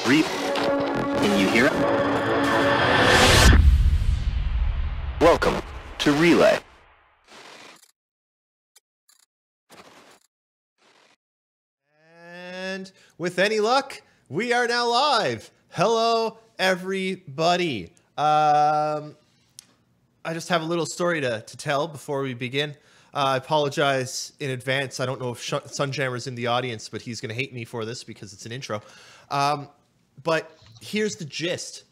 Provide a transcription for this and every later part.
Can you hear it? Welcome to Relay. And with any luck, we are now live. Hello, everybody. I just have a little story to tell before we begin. I apologize in advance. I don't know if Sunjammer's in the audience, but he's going to hate me for this because it's an intro. But here's the gist.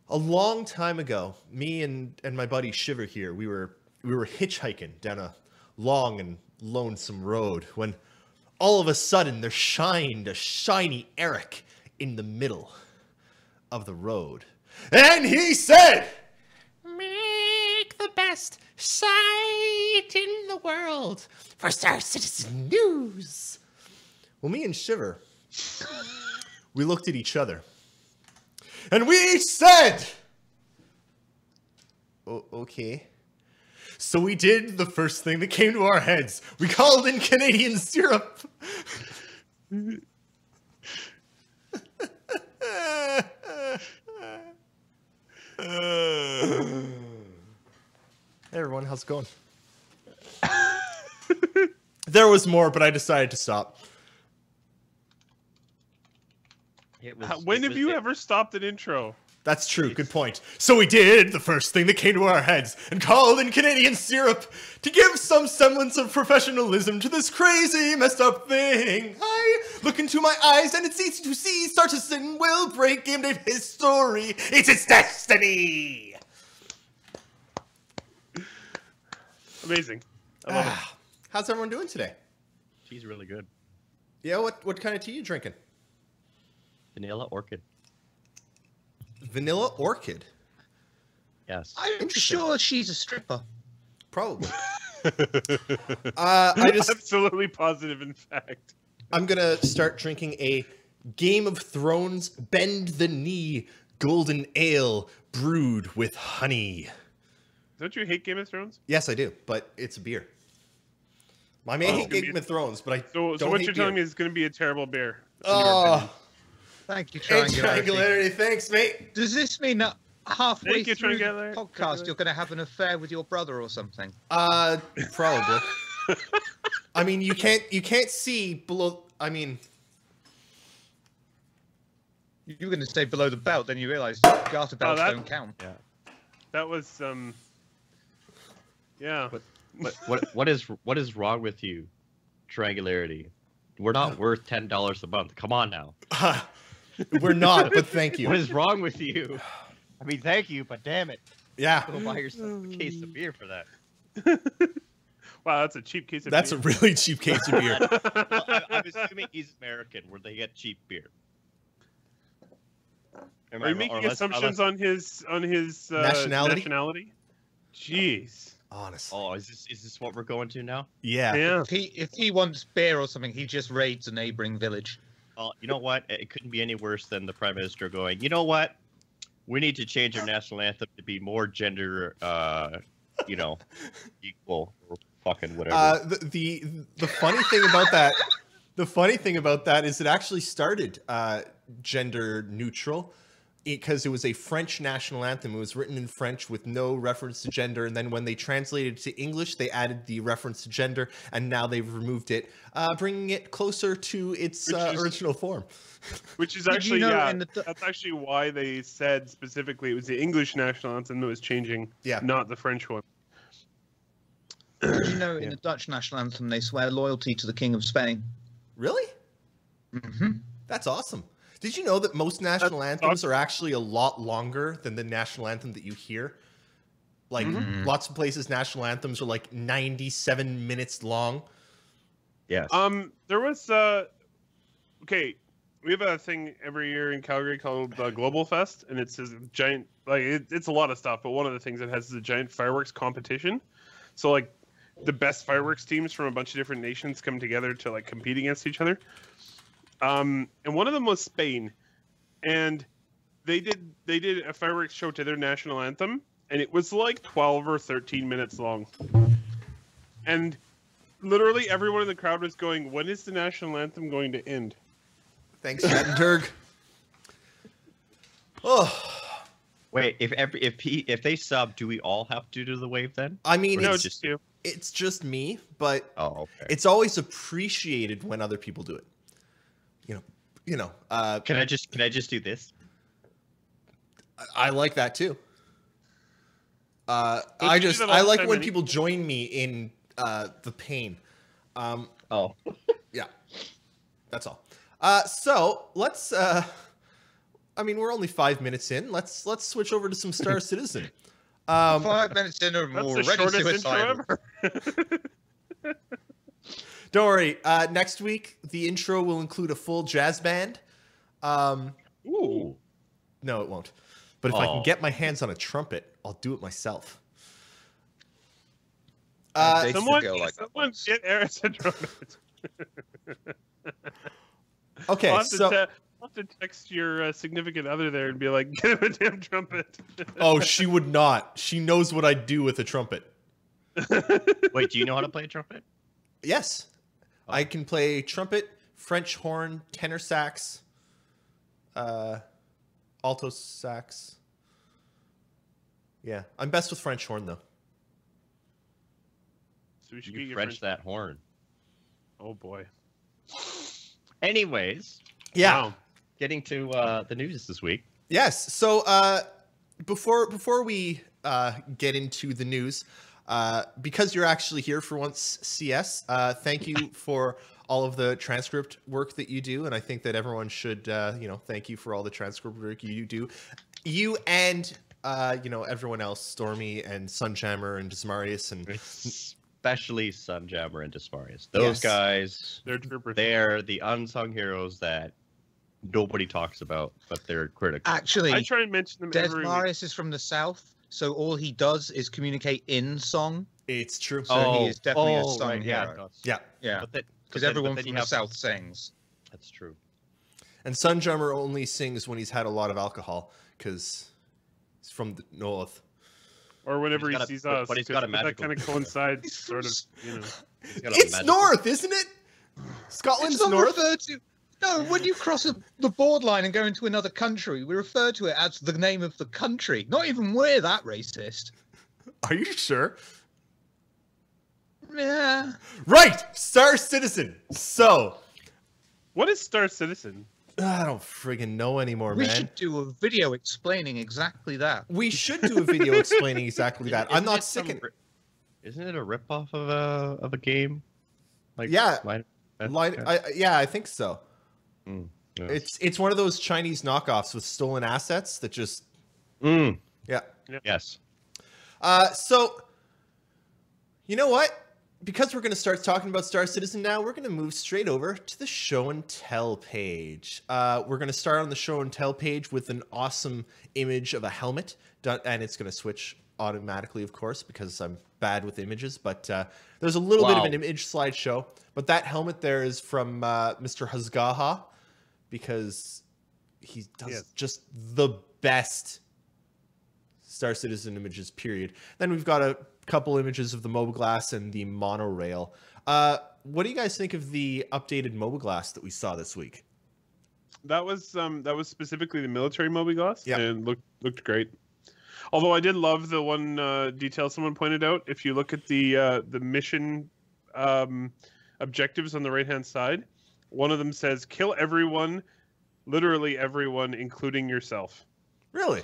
A long time ago, me and my buddy Shiver here, we were hitchhiking down a long and lonesome road when all of a sudden there shined a shiny Eric in the middle of the road. And he said, "Make the best site in the world for Star Citizen News." Well, me and Shiver, we looked at each other. And we each said, okay. So we did the first thing that came to our heads. We called in Canadian syrup. Hey everyone, how's it going? There was more, but I decided to stop. When have you ever stopped an intro? That's true. Good point. So we did the first thing that came to our heads and called in Canadian syrup to give some semblance of professionalism to this crazy, messed up thing. I look into my eyes and it's easy to see Star Citizen will break game dev history. It's its destiny. Amazing. I love it. How's everyone doing today? Tea's really good. Yeah, what kind of tea you drinking? Vanilla orchid. Vanilla orchid? Yes. I'm sure she's a stripper. Probably. I just Absolutely positive, in fact. I'm gonna start drinking a Game of Thrones Bend the Knee Golden Ale brewed with honey. Don't you hate Game of Thrones? Yes, I do, but it's a beer. I may hate Game of Thrones, but I don't So what hate you're beer. telling me is going to be a terrible beer. Oh, Thank you, hey, Triangularity. Triangularity, thanks, mate. Does this mean that halfway Thank you, through the Triangularity. podcast you're going to have an affair with your brother or something? Probably. I mean, you can't see below. I mean, You were going to stay below the belt, then you realise garter belts that- don't count. Yeah. That was yeah. What is wrong with you, Triangularity? We're not worth $10 a month. Come on now. we're not, but thank you. What is wrong with you? I mean, thank you, but damn it. Yeah, Go buy yourself a case of beer for that. Wow, that's a cheap case of that's a beer. really cheap case of beer. Well, I'm assuming he's American, where they get cheap beer. Are you making assumptions on his Nationality? Jeez. Honestly. Oh, is this what we're going to now? Yeah. Yeah. If he wants beer or something, he just raids a neighbouring village. Well, you know what? It couldn't be any worse than the Prime Minister going, you know what? We need to change our national anthem to be more gender, equal or fucking whatever. The funny thing about that, is it actually started gender neutral because it was a French national anthem. It was written in French with no reference to gender, and then when they translated it to English, they added the reference to gender, and now they've removed it, bringing it closer to its original form. Which is Did you actually, know yeah, in the- that's actually why they said specifically it was the English national anthem that was changing, Yeah. not the French one. Did you know in the Dutch national anthem they swear loyalty to the King of Spain? Really? Mm-hmm. That's awesome. Did you know that most national That's anthems awesome. are actually a lot longer than the national anthem that you hear? Like, lots of places, national anthems are like 97 minutes long. Yes. There was okay, we have a thing every year in Calgary called Global Fest, and it's this giant, like it's a lot of stuff, but one of the things it has is a giant fireworks competition. So like the best fireworks teams from a bunch of different nations come together to like compete against each other. And one of them was Spain, and they did a fireworks show to their national anthem, and it was like 12 or 13 minutes long. And literally everyone in the crowd was going, "When is the national anthem going to end?" Thanks, Shattenberg. Oh, Wait, if they sub, do we all have to do the wave then? I mean, No, it's just you. it's just me, but Oh, okay. it's always appreciated when other people do it. You know. Can I just do this? I like that too. you I do that all I the like time when any- people join me in the pain. Oh, Yeah, that's all. So let's. I mean, we're only 5 minutes in. Let's switch over to some Star Citizen. 5 minutes in and That's we're the already shortest intro suicidal. ever. Don't worry. Next week, the intro will include a full jazz band. Ooh. No, it won't. But if I can Oh. get my hands on a trumpet, I'll do it myself. They should Someone, go like that someone once. get Eris a trumpet. Okay, I'll so have to text your significant other there and be like, get him a damn trumpet. oh, she would not. She knows what I'd do with a trumpet. wait, do you know how to play a trumpet? Yes, I can play trumpet, French horn, tenor sax, alto sax. Yeah, I'm best with French horn though. So we should You get your French that horn. Oh boy. Anyways, Yeah. Wow. getting to the news this week. Yes. So before we get into the news, because you're actually here for once, CS, thank you for all of the transcript work that you do, and I think that everyone should thank you for all the transcript work you do. You and everyone else, Stormy and Sunjammer and Desmarius and Especially Sunjammer and Desmarius. Those Yes. guys, They're troopers. they're the unsung heroes that nobody talks about, but they're critical. Actually, I try and mention them every week. Desmarius is from the south, so all he does is communicate in song. it's true. So he is definitely a sung right, yeah, hero. Yeah. Yeah, But then, because but everyone then from you the have- south sings. That's true. And Sunjammer only sings when he's had a lot of alcohol because he's from the north. Or whenever He's he got a- sees us. but he's got a 'cause that magical- kind of coincides, sort of, you know. He's got a It's magical- north, isn't it? Scotland's It's not north. referred to. No, when you cross the borderline and go into another country, we refer to it as the name of the country. Not even we're that racist. Are you sure? Yeah. Right, Star Citizen. So What is Star Citizen? I don't friggin' know anymore, We man. should do a video explaining exactly that. We should do a video explaining exactly that. I'm Isn't not it some sick. ri- Isn't it a ripoff of a game? Like Yeah. Line- I think so. Mm, yes. It's one of those Chinese knockoffs with stolen assets that just Mm, yeah. yes. So you know what? Because we're going to start talking about Star Citizen now, we're going to move straight over to the show and tell page. We're going to start on the show and tell page with an awesome image of a helmet, and it's going to switch automatically, of course, because I'm bad with images. But there's a little bit of Wow. an image slideshow. But that helmet there is from Mr. Hazgaha, because he does Yes. just the best Star Citizen images, period. Then we've got a couple images of the Mobiglass and the monorail. What do you guys think of the updated Mobiglass that we saw this week? That was specifically the military Mobiglass, Yeah. and looked great. Although I did love the one detail someone pointed out. If you look at the mission objectives on the right hand side, one of them says "kill everyone," literally everyone, including yourself. Really?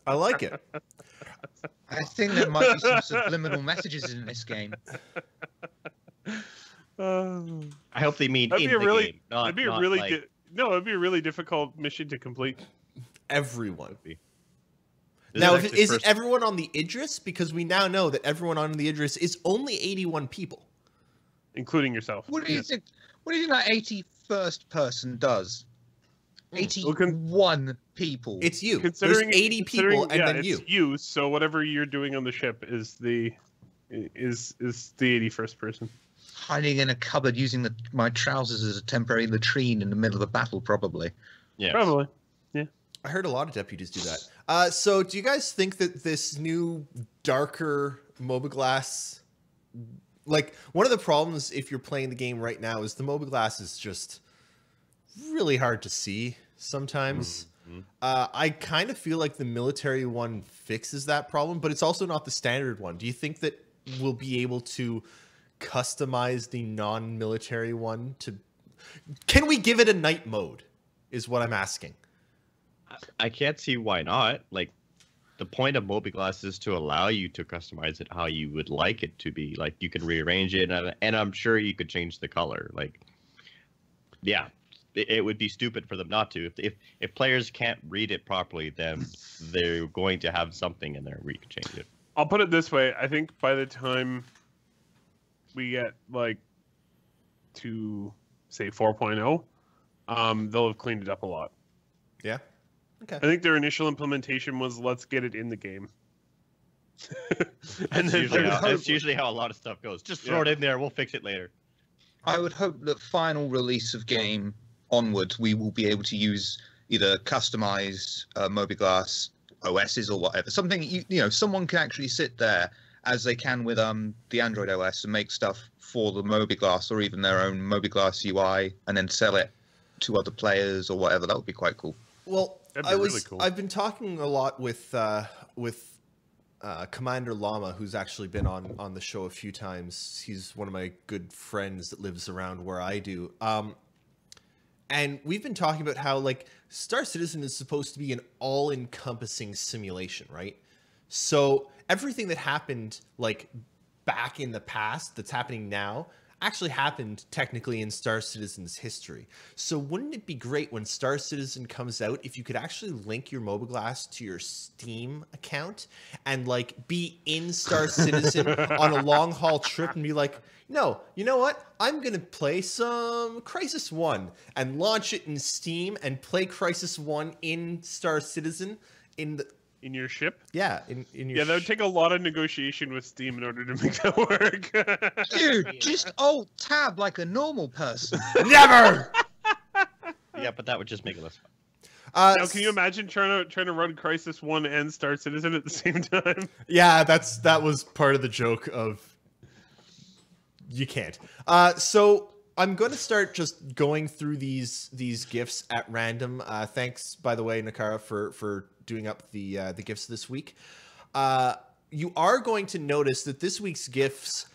I like it. I think there might be some subliminal messages in this game. I hope they mean That'd in be a the really- game, not, It'd be a not really like, no, it'd be a really difficult mission to complete. Everyone. This Now, actually is it first- everyone on the Idris? Because we now know that everyone on the Idris is only 81 people. Including yourself. What do you Yes. think? What do you think that 81st person does? Well, 81 people. It's you. There's Considering 80 people considering- and yeah, then it's you. you. So whatever you're doing on the ship is the 81st person. hiding in a cupboard using my trousers as a temporary latrine in the middle of the battle, probably. Yes. Probably. I heard a lot of deputies do that. So do you guys think that this new darker Mobiglass, like one of the problems if you're playing the game right now is the Mobiglass is just really hard to see. sometimes. Mhm. I kind of feel like the military one fixes that problem, but it's also not the standard one. Do you think that we'll be able to customize the non-military one to? Can we give it a night mode? Is what I'm asking. I can't see why not. Like, the point of Mobiglass is to allow you to customize it how you would like it to be. Like, you can rearrange it, and I'm sure you could change the color. Like, yeah, it would be stupid for them not to. If players can't read it properly, then they're going to have something in there where you can change it. I'll put it this way. I think by the time we get like to say 4.0, they'll have cleaned it up a lot. Yeah. Okay. I think their initial implementation was let's get it in the game. And then That's usually how a lot of stuff goes. Just throw it in there. We'll fix it later. I would hope that final release of game onwards, we will be able to use either customized Mobiglass OSs or whatever. Something someone can actually sit there as they can with the Android OS and make stuff for the Mobiglass or even their own Mobiglass UI and then sell it to other players or whatever. That would be quite cool. Well, That'd be really cool. I've been talking a lot with Commander Llama, who's actually been on the show a few times. He's one of my good friends that lives around where I do. And we've been talking about how like Star Citizen is supposed to be an all-encompassing simulation, right? So everything that happened like back in the past that's happening now actually happened technically in Star Citizen's history. So wouldn't it be great when Star Citizen comes out if you could actually link your Mobiglass to your Steam account and like be in Star Citizen on a long haul trip and be like, no, you know what? I'm going to play some Crysis 1 and launch it in Steam and play Crysis 1 in Star Citizen in your ship. Yeah, in your Yeah, that would take a lot of negotiation with Steam in order to make that work. Dude, just alt tab like a normal person. Never. Yeah, but that would just make it less fun. Now, can you imagine trying to run Crysis 1 and Star Citizen at the same time? Yeah, that was part of the joke of you can't. So I'm going to start just going through these gifts at random. Thanks, by the way, Nakara, for doing up the gifts this week. You are going to notice that this week's gifts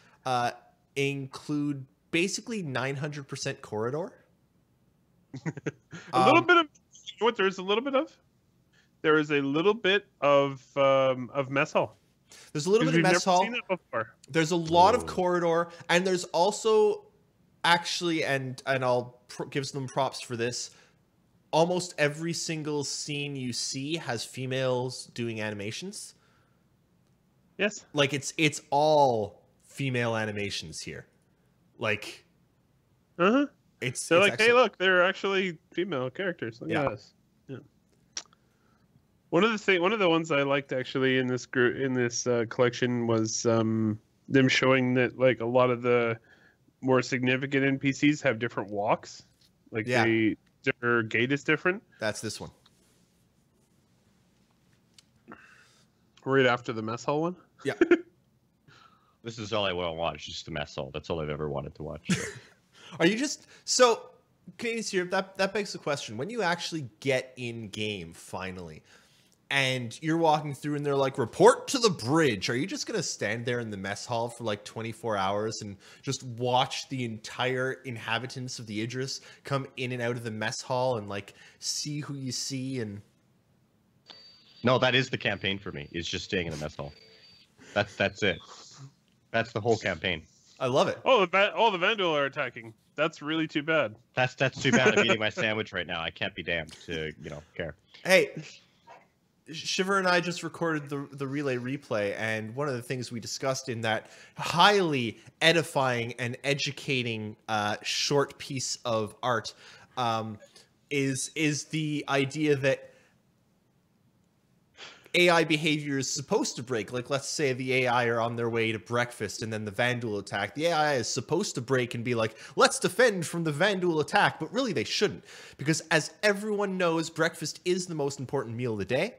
include basically 900% corridor. A little bit of what there's a little bit of. There is a little bit of mess hall. There's a little bit of We've mess never hall. seen that before. There's a lot of corridor, and there's also actually, and I'll give them props for this. Almost every single scene you see has females doing animations. Yes. Like it's all female animations here. Like, Uh-huh. they're They're like, hey, look, they're actually female characters. Look at us. Yeah. One of the ones I liked actually in this collection was them showing that like a lot of the more significant NPCs have different walks. Like their gait is different. That's this one. Right after the mess hall one. Yeah. This is all I want to watch, just the mess hall. That's all I've ever wanted to watch. So. Are you just so? Canadian here. That begs the question: when you actually get in game finally, and you're walking through, and they're like, "Report to the bridge," are you just gonna stand there in the mess hall for like 24 hours and just watch the entire inhabitants of the Idris come in and out of the mess hall and like see who you see? And No, that is the campaign for me. Is just staying in the mess hall. That's it. That's the whole campaign. I love it. Oh, the Vandal are attacking. That's really too bad. That's too bad. I'm eating my sandwich right now. I can't be damned to care. Hey, Shiver and I just recorded the relay replay, and one of the things we discussed in that highly edifying and educating short piece of art is the idea that AI behavior is supposed to break. Like, let's say the AI are on their way to breakfast and then the Vandal attack. The AI is supposed to break and be like, let's defend from the Vandal attack. But really, they shouldn't. Because as everyone knows, breakfast is the most important meal of the day.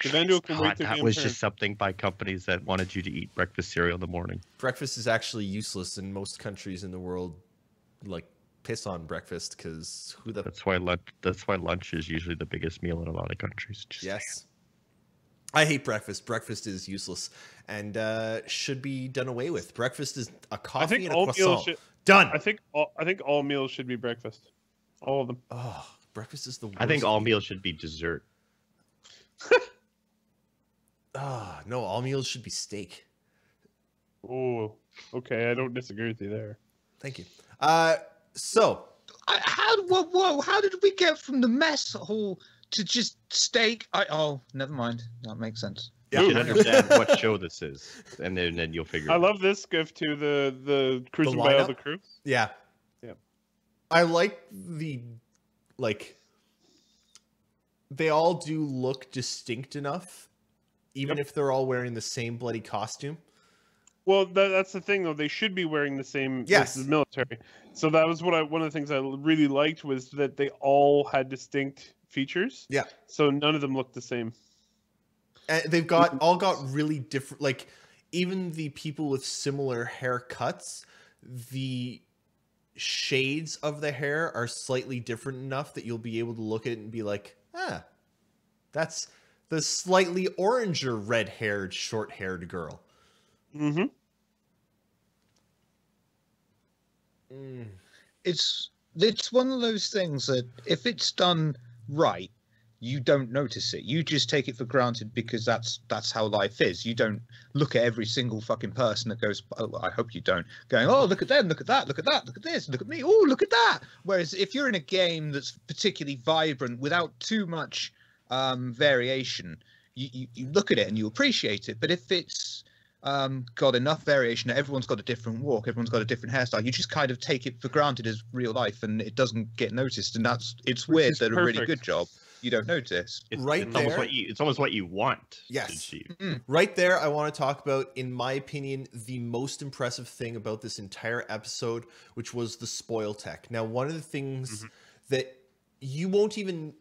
The Vandal can wait their That damn was turn. just something by companies that wanted you to eat breakfast cereal in the morning. Breakfast is actually useless in most countries in the world. Like, piss on breakfast because who the That's why lunch is usually the biggest meal in a lot of countries. Just yes. I hate breakfast. Breakfast is useless and should be done away with. Breakfast is a coffee and a croissant. Done. I think all meals should be breakfast. All of them. Oh, breakfast is the worst. I think all meals should be dessert. Ah, no, all meals should be steak. Oh, okay. I don't disagree with you there. Thank you. So How did we get from the mess hall to just steak? Oh, never mind. That makes sense. You should understand what show this is, and then you'll figure. I it out. love this gift to the cruising by all lineup? the crew. yeah. Yeah. I like the they all do look distinct enough, even if they're all wearing the same bloody costume. Well, that's the thing, though. They should be wearing the same. Yes. This is military. So that was one of the things I really liked was that they all had distinct features. Yeah. So none of them looked the same. And they've all got really different, like even the people with similar haircuts, the shades of the hair are slightly different enough that you'll be able to look at it and be like, that's the slightly oranger red-haired, short-haired girl. Mm-hmm. It's one of those things that if it's done right, you don't notice it. You just take it for granted because that's how life is. You don't look at every single fucking person that goes, oh, I hope you don't, going, oh, look at them, look at that, look at that, look at this, look at me, oh, look at that. Whereas if you're in a game that's particularly vibrant without too much variation, you look at it and you appreciate it. But if it's got enough variation that everyone's got a different walk, everyone's got a different hairstyle, you just kind of take it for granted as real life and it doesn't get noticed. And it's weird is that a really perfect. good job you don't notice. It's Right almost there. it's almost what you want. Yes. To achieve. Right there, I want to talk about, in my opinion, the most impressive thing about this entire episode, which was the spoil tech. Now, one of the things that you wouldn't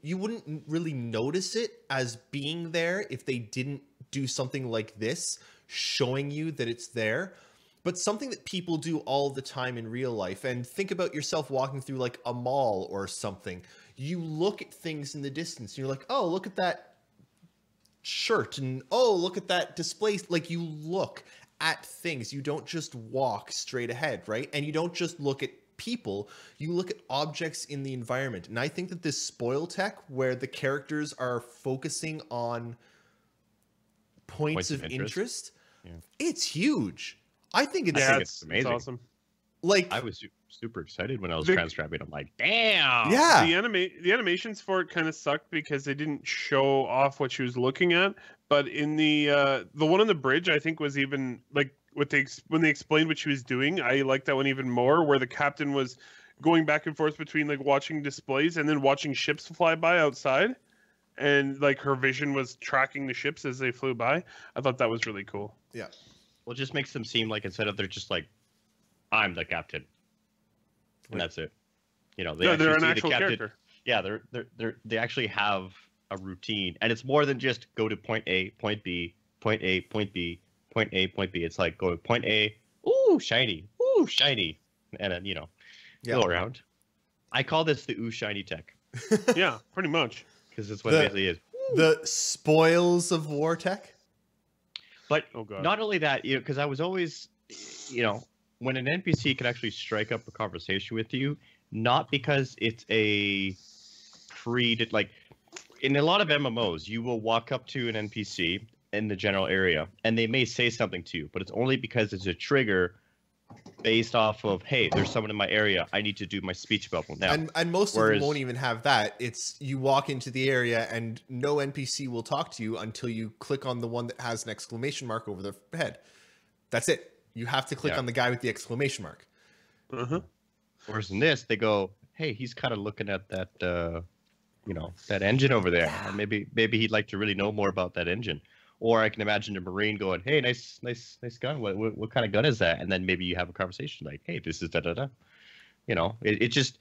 really notice it as being there if they didn't do something like this, showing you that it's there. But something that people do all the time in real life, and think about yourself walking through like a mall or something. You look at things in the distance, and you're like, oh, look at that shirt, and oh, look at that display. Like, you look at things. You don't just walk straight ahead, right? And you don't just look at people, you look at objects in the environment. And I think that this spoil tech, where the characters are focusing on points of interest, it's huge. I think it's, I think it's amazing. It's awesome. like, I was super excited when I was The- transcribing. I'm like, damn. yeah, The animations for it kind of sucked because they didn't show off what she was looking at. But in the one on the bridge, I think was even like when they explained what she was doing. I liked that one even more, where the captain was going back and forth between like watching displays and then watching ships fly by outside, and like her vision was tracking the ships as they flew by. I thought that was really cool. yeah. Well, it just makes them seem like instead of they're just like, I'm the captain, and that's it. You know, they Yeah, they're actually an see the actual captain. character. Yeah, they actually have a routine, and it's more than just go to point A, point B, point A, point B, point A, point B. It's like going point A, ooh shiny, and then Yeah. go around. I call this the ooh shiny tech Yeah, pretty much. because it's what The- it basically is. The spoils of war tech. But Oh god. not only that, because I was always, when an NPC can actually strike up a conversation with you, not because it's a like in a lot of MMOs, you will walk up to an NPC in the general area and they may say something to you, but it's only because it's a trigger based off of, hey, there's someone in my area, I need to do my speech bubble now. And most of them Whereas- won't even have that. It's you walk into the area and no NPC will talk to you until you click on the one that has an exclamation mark over their head. That's it. You have to click Yeah. on the guy with the exclamation mark. Uh-huh. Whereas in this, they go, hey, he's kind of looking at that, that engine over there. Maybe he'd like to really know more about that engine. Or I can imagine a Marine going, hey, nice gun. What kind of gun is that? And then maybe you have a conversation like, hey, this is da-da-da. It just,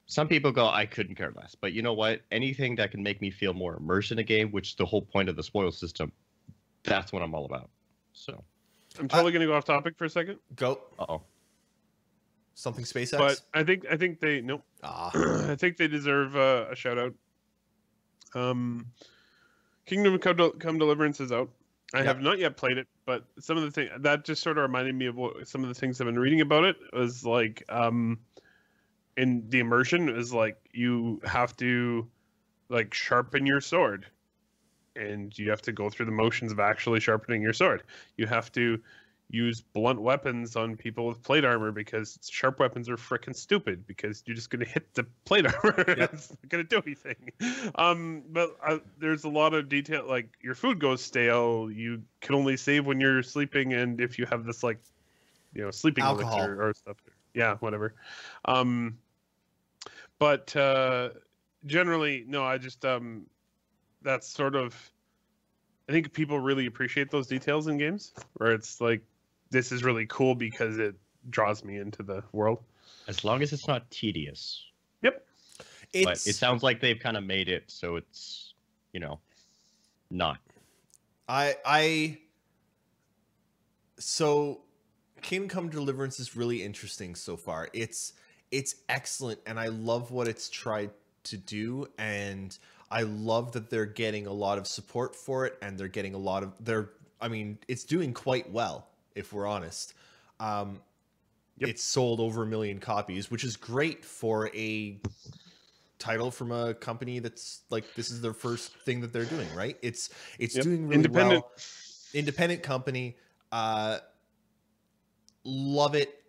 some people go, I couldn't care less. But you know what? Anything that can make me feel more immersed in a game, which is the whole point of the spoil system, that's what I'm all about. So, I'm totally gonna go off topic for a second. Go. uh-oh. Something SpaceX. But I think they nope. Ah, I think they deserve a shout out. Kingdom Come Deliverance is out. I Yep. have not yet played it, but some of the things that just sort of reminded me of some of the things I've been reading about it was like, in the immersion is like you have to like sharpen your sword, and you have to go through the motions of actually sharpening your sword. You have to use blunt weapons on people with plate armor because sharp weapons are freaking stupid because you're just going to hit the plate armor. Yep. It's not going to do anything. But there's a lot of detail, like your food goes stale. You can only save when you're sleeping. And if you have this like, sleeping Alcohol. elixir or stuff. Yeah, whatever. But generally, no, I just, that's sort of, I think people really appreciate those details in games where it's like, this is really cool because it draws me into the world. As long as it's not tedious. Yep. But it sounds like they've kind of made it so it's, not. So Kingdom Come Deliverance is really interesting so far. It's excellent, and I love what it's tried to do, and I love that they're getting a lot of support for it, and they're getting a lot of it's doing quite well, if we're honest. It's sold over 1 million copies, which is great for a title from a company that's like, this is their first thing that they're doing, right? It's doing really well. Independent company. Love it.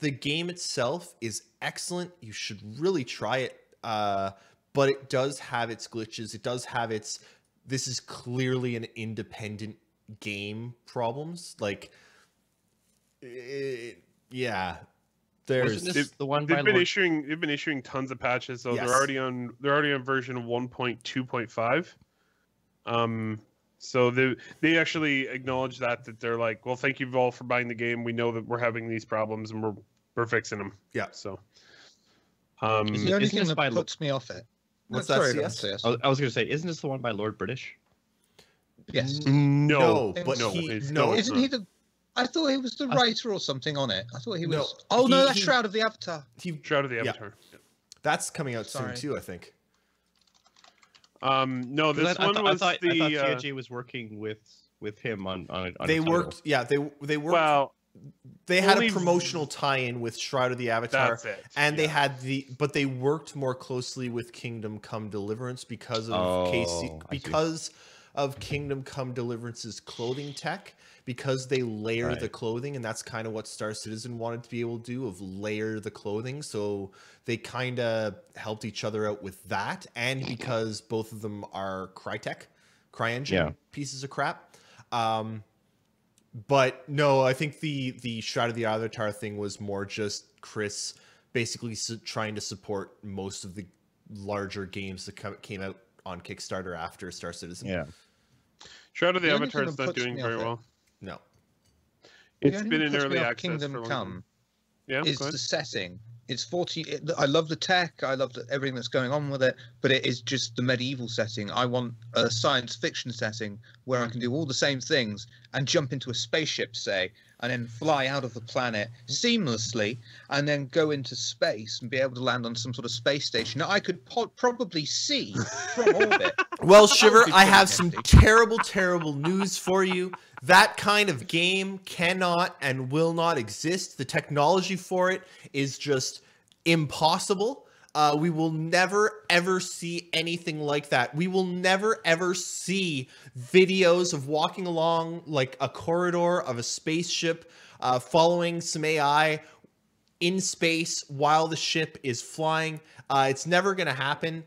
The game itself is excellent. You should really try it. But it does have its glitches. It does have its, this is clearly an independent game problems. Like, there's Wasn't this the one by They've been Lord... issuing tons of patches, so Yes. they're already on version 1.2.5. So they actually acknowledge that they're like, well, thank you all for buying the game. We know that we're having these problems and we're fixing them. Yeah. So It's the only Isn't thing this that by puts me off it. What's Sorry, that, go on, CS? CS. I was going to say, isn't this the one by Lord British? Yes. no, but no, he, it's no, not. Isn't he the? I thought he was the writer or something on it. I thought he was. No, Oh no, that's he- Shroud of the Avatar. Shroud of the Yeah. Avatar. Yeah. that's coming out Sorry. soon too, I think. No, this I one thought, was I thought the. TNG was working with him on They a worked, title. they worked. well, they had only- a promotional tie-in with Shroud of the Avatar. that's it. And they yeah. had but they worked more closely with Kingdom Come Deliverance because of Oh, I see. because of Kingdom Come Deliverance's clothing tech, because they layer Right. the clothing, and that's kind of what Star Citizen wanted to be able to do, of layer the clothing. So they kind of helped each other out with that, and because both of them are CryEngine Yeah. pieces of crap. But no, I think the Shroud of the Avatar thing was more just Chris basically trying to support most of the larger games that came out on Kickstarter after Star Citizen. Yeah. Shroud of the The only Avatar thing is that not puts doing me very off it- well. No. The It's only been thing in that puts early me off access Kingdom for a long Come time. Yeah, is go ahead. the setting. It's 40. I love the tech. I love everything that's going on with it. But it is just the medieval setting. I want a science fiction setting where I can do all the same things and jump into a spaceship, say, and then fly out of the planet seamlessly, and then go into space and be able to land on some sort of space station that I could probably see from orbit. Well, That Shiver, would be I pretty have some nifty. terrible news for you. That kind of game cannot and will not exist. The technology for it is just impossible. We will never, ever see anything like that. We will never, ever see videos of walking along like a corridor of a spaceship, following some AI in space while the ship is flying. It's never going to happen.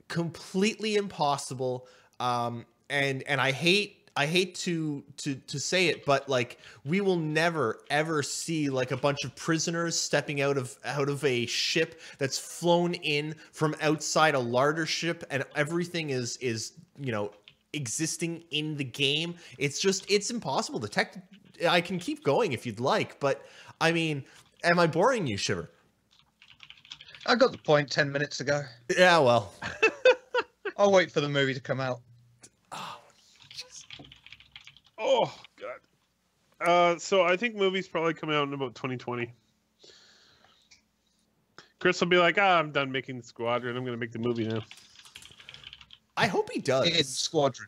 Completely impossible. And I hate to say it, but like, we will never ever see like a bunch of prisoners stepping out of a ship that's flown in from outside a larger ship, and everything is existing in the game. It's impossible. The tech, I can keep going if you'd like, but I mean, am I boring you, Shiver? I got the point 10 minutes ago. Yeah, well. I'll wait for the movie to come out. Oh god. So I think movies probably come out in about 2020. Chris will be like, I'm done making the Squadron. I'm going to make the movie now. I hope he does. It's Squadron.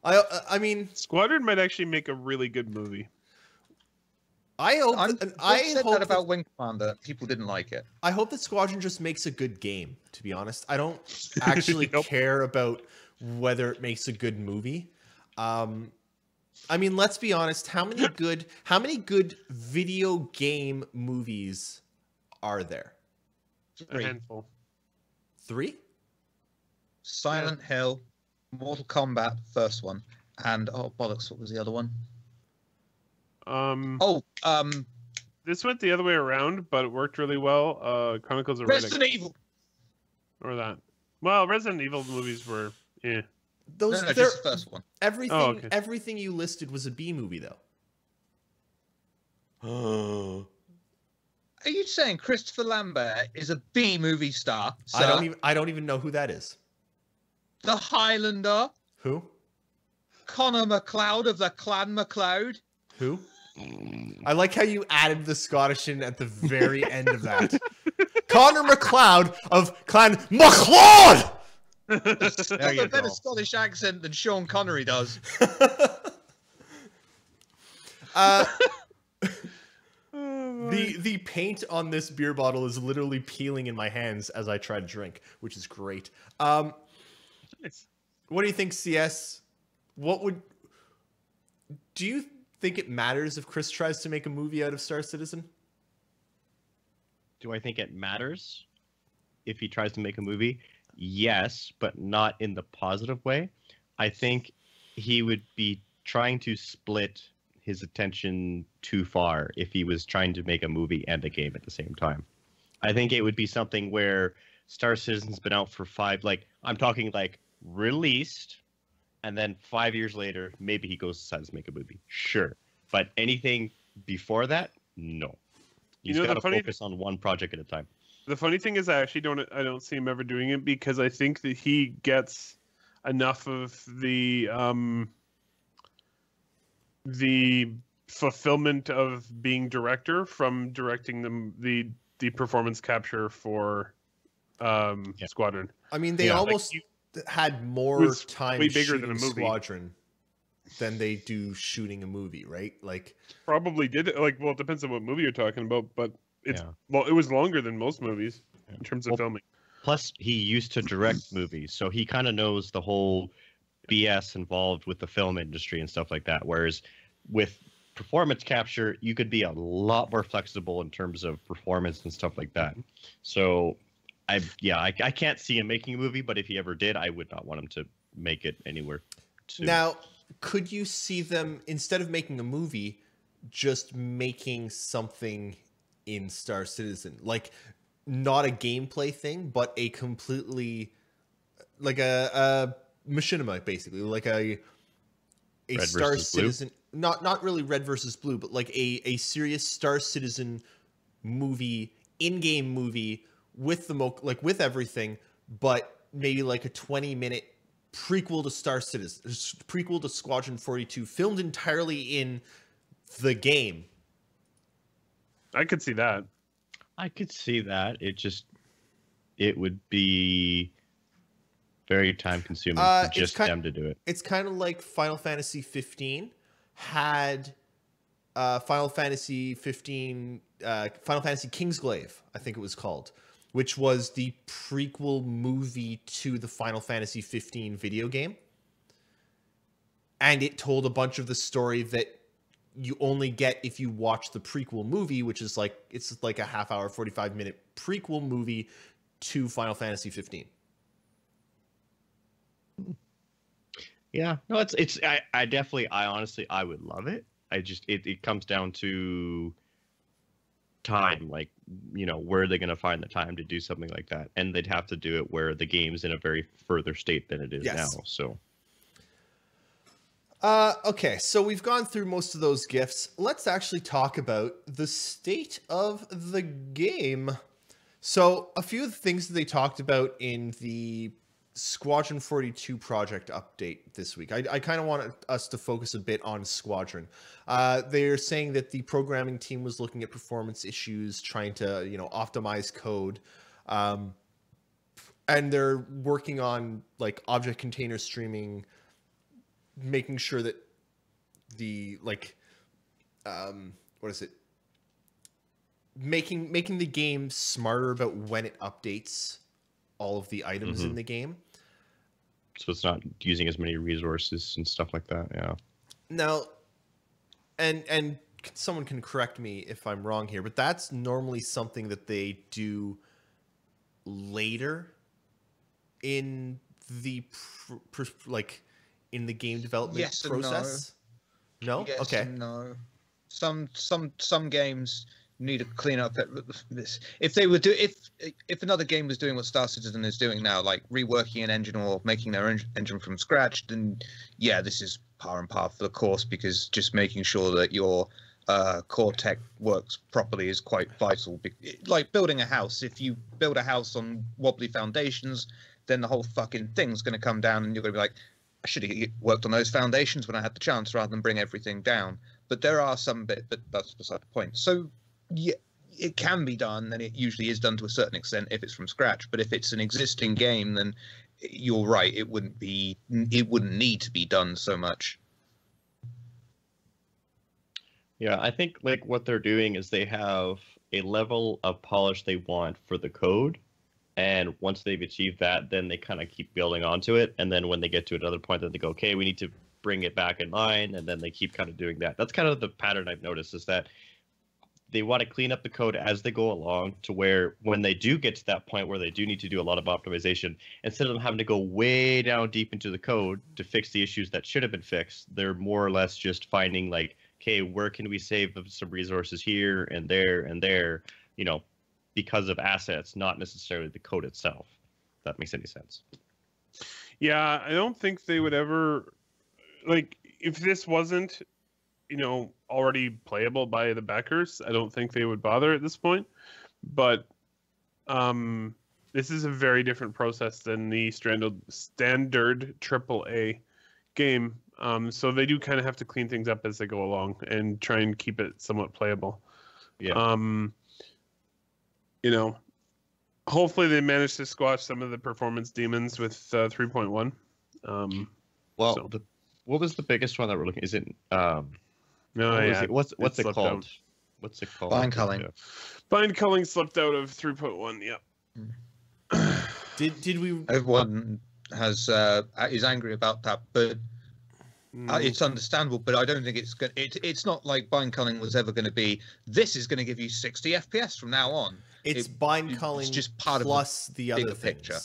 I mean, Squadron might actually make a really good movie. I hope. I said hope that about Wing Commander. People didn't like it. I hope that Squadron just makes a good game. To be honest, I don't actually Yep. care about whether it makes a good movie. I mean, let's be honest. How many good video game movies are there? A 3. handful. 3? Silent Hill, Mortal Kombat, first one, and oh bollocks, what was the other one? This went the other way around, but it worked really well. Chronicles of Riddick. Resident Evil. Or that. Well, Resident Evil movies were, yeah. Those No, they're- just the first one. everything. Oh, okay. Everything you listed was a B movie, though. Are you saying Christopher Lambert is a B movie star? I Sir? don't even know who that is. The Highlander, Who? Connor MacLeod of the Clan MacLeod. Who? I like how you added the Scottish in at the very end of that. Connor MacLeod of Clan MacLeod. That's you a better go. Scottish accent than Sean Connery does. The paint on this beer bottle is literally peeling in my hands as I try to drink, which is great. Nice. What do you think, CS? Do you think it matters if Chris tries to make a movie out of Star Citizen? Do I think it matters if he tries to make a movie? Yes, but not in the positive way. I think he would be trying to split his attention too far if he was trying to make a movie and a game at the same time. I think it would be something where Star Citizen's been out for I'm talking like released, and then 5 years later, maybe he decides to make a movie. Sure. But anything before that, no. He's know, the got to funny- focus on one project at a time. The funny thing is, I don't see him ever doing it because I think that he gets enough of the fulfillment of being director from directing the performance capture for Squadron. I mean, they Yeah, like almost had more was time way bigger shooting than a movie. Squadron than they do shooting a movie, right? Like, Probably did it. Well, it depends on what movie you're talking about, but it was longer than most movies in terms of Well, filming. Plus, he used to direct movies, so he kind of knows the whole BS involved with the film industry and stuff like that. Whereas with performance capture, you could be a lot more flexible in terms of performance and stuff like that. So, I can't see him making a movie, but if he ever did, I would not want him to make it anywhere. now, could you see them, instead of making a movie, just making something in Star Citizen? Like, not a gameplay thing, but a completely, like a machinima, basically. Like a Red Star versus Blue? Citizen, not really Red versus Blue, but like a serious Star Citizen movie, in-game movie with with everything, but maybe like a 20-minute prequel to Star Citizen, prequel to Squadron 42, filmed entirely in the game. I could see that. I could see that. It would be very time consuming for It's just them to do it. It's kind of like Final Fantasy 15 had Final Fantasy Kingsglaive, I think it was called, which was the prequel movie to the Final Fantasy 15 video game. And it told a bunch of the story that you only get if you watch the prequel movie, which is it's like a half hour, 45-minute prequel movie to Final Fantasy 15. Yeah, no, I honestly, I would love it. It comes down to time, where are they going to find the time to do something like that? And they'd have to do it where the game's in a very further state than it is Yes. now. So, Okay, so we've gone through most of those gifts. Let's actually talk about the state of the game. So a few of the things that they talked about in the Squadron 42 project update this week. I kind of want us to focus a bit on Squadron. They're saying that the programming team was looking at performance issues, trying to, optimize code. And they're working on like object container streaming, making sure that the making the game smarter about when it updates all of the items in the game. So it's not using as many resources and stuff like that. Yeah. Now, and someone can correct me if I'm wrong here, but that's normally something that they do later in the in the game development Yes and no. process. No. Yes Okay. and no. Some games need to clean up this. If they were if another game was doing what Star Citizen is doing now, like reworking an engine or making their engine from scratch, then yeah, this is par and par for the course, because just making sure that your core tech works properly is quite vital. Like building a house, if you build a house on wobbly foundations, then the whole fucking thing's going to come down, and you're going to be like, I should have worked on those foundations when I had the chance, rather than bring everything down. But there are some bit, but that's beside the point. So yeah, it can be done, and it usually is done to a certain extent if it's from scratch. But if it's an existing game, then you're right, it wouldn't need to be done so much. Yeah, I think like what they're doing is they have a level of polish they want for the code, and once they've achieved that, then they kind of keep building onto it. And then when they get to another point, then they go, okay, we need to bring it back in line, and then they keep kind of doing that. That's kind of the pattern I've noticed, is that they want to clean up the code as they go along, to where when they do get to that point where they do need to do a lot of optimization, instead of them having to go way down deep into the code to fix the issues that should have been fixed, they're more or less just finding like, okay, where can we save some resources here and there, because of assets, not necessarily the code itself. If that makes any sense. Yeah, I don't think they would ever, like, if this wasn't, already playable by the backers, I don't think they would bother at this point. But this is a very different process than the standard AAA game. So they do kind of have to clean things up as they go along and try and keep it somewhat playable. Yeah. Hopefully they manage to squash some of the performance demons with 3.1. What was the biggest one that we're looking? Is it what's it called? Out. What's it called? Bind culling. Bind culling slipped out of 3.1. Yep. Did we? Everyone is angry about that, but it's understandable. But I don't think it's not like bind culling was ever going to be. This is going to give you 60 FPS from now on. It's bind culling just part plus of the other bigger things. picture.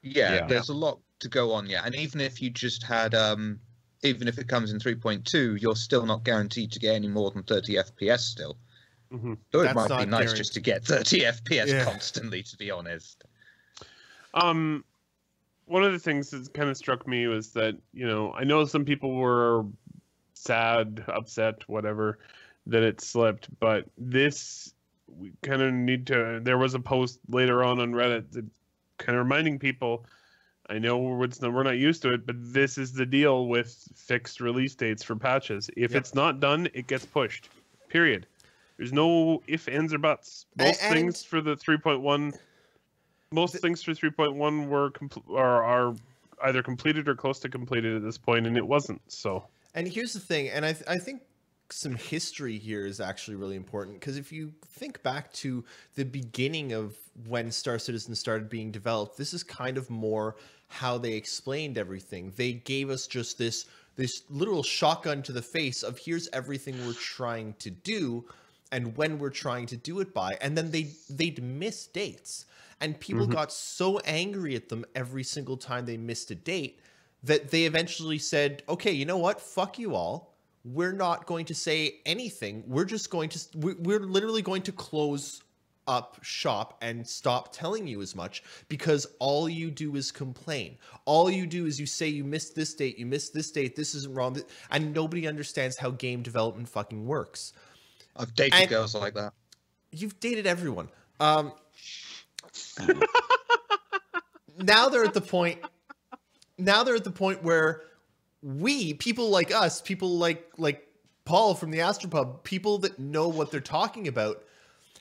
Yeah, there's a lot to go on. Yeah, and even if you just had even if it comes in 3.2, you're still not guaranteed to get any more than 30 FPS still. Mm-hmm. So it That's might be not nice just to get 30 FPS constantly, to be honest. One of the things that kind of struck me was that, I know some people were sad, upset, whatever, that it slipped, but this, we kind of need to, there was a post later on Reddit that kind of reminding people, I know we're not used to it, but this is the deal with fixed release dates for patches. If it's not done, it gets pushed. Period. There's no ifs, ands, or buts. Most things for the 3.1, things for 3.1 are either completed or close to completed at this point, and it wasn't. So. And here's the thing, and I think some history here is actually really important, because if you think back to the beginning of when Star Citizen started being developed, this is kind of more how they explained everything. They gave us just this literal shotgun to the face of here's everything we're trying to do and when we're trying to do it by, and then they'd miss dates, and people got so angry at them every single time they missed a date that they eventually said, okay, you know what, fuck you all, we're not going to say anything, we're just going to we're literally going to close up shop and stop telling you as much, because all you do is complain. All you do is you say you missed this date, this isn't wrong, and nobody understands how game development fucking works. I've dated girls like that. You've dated everyone. Now they're at the point now they're at the point where people like us, people like Paul from the Astropub, people that know what they're talking about,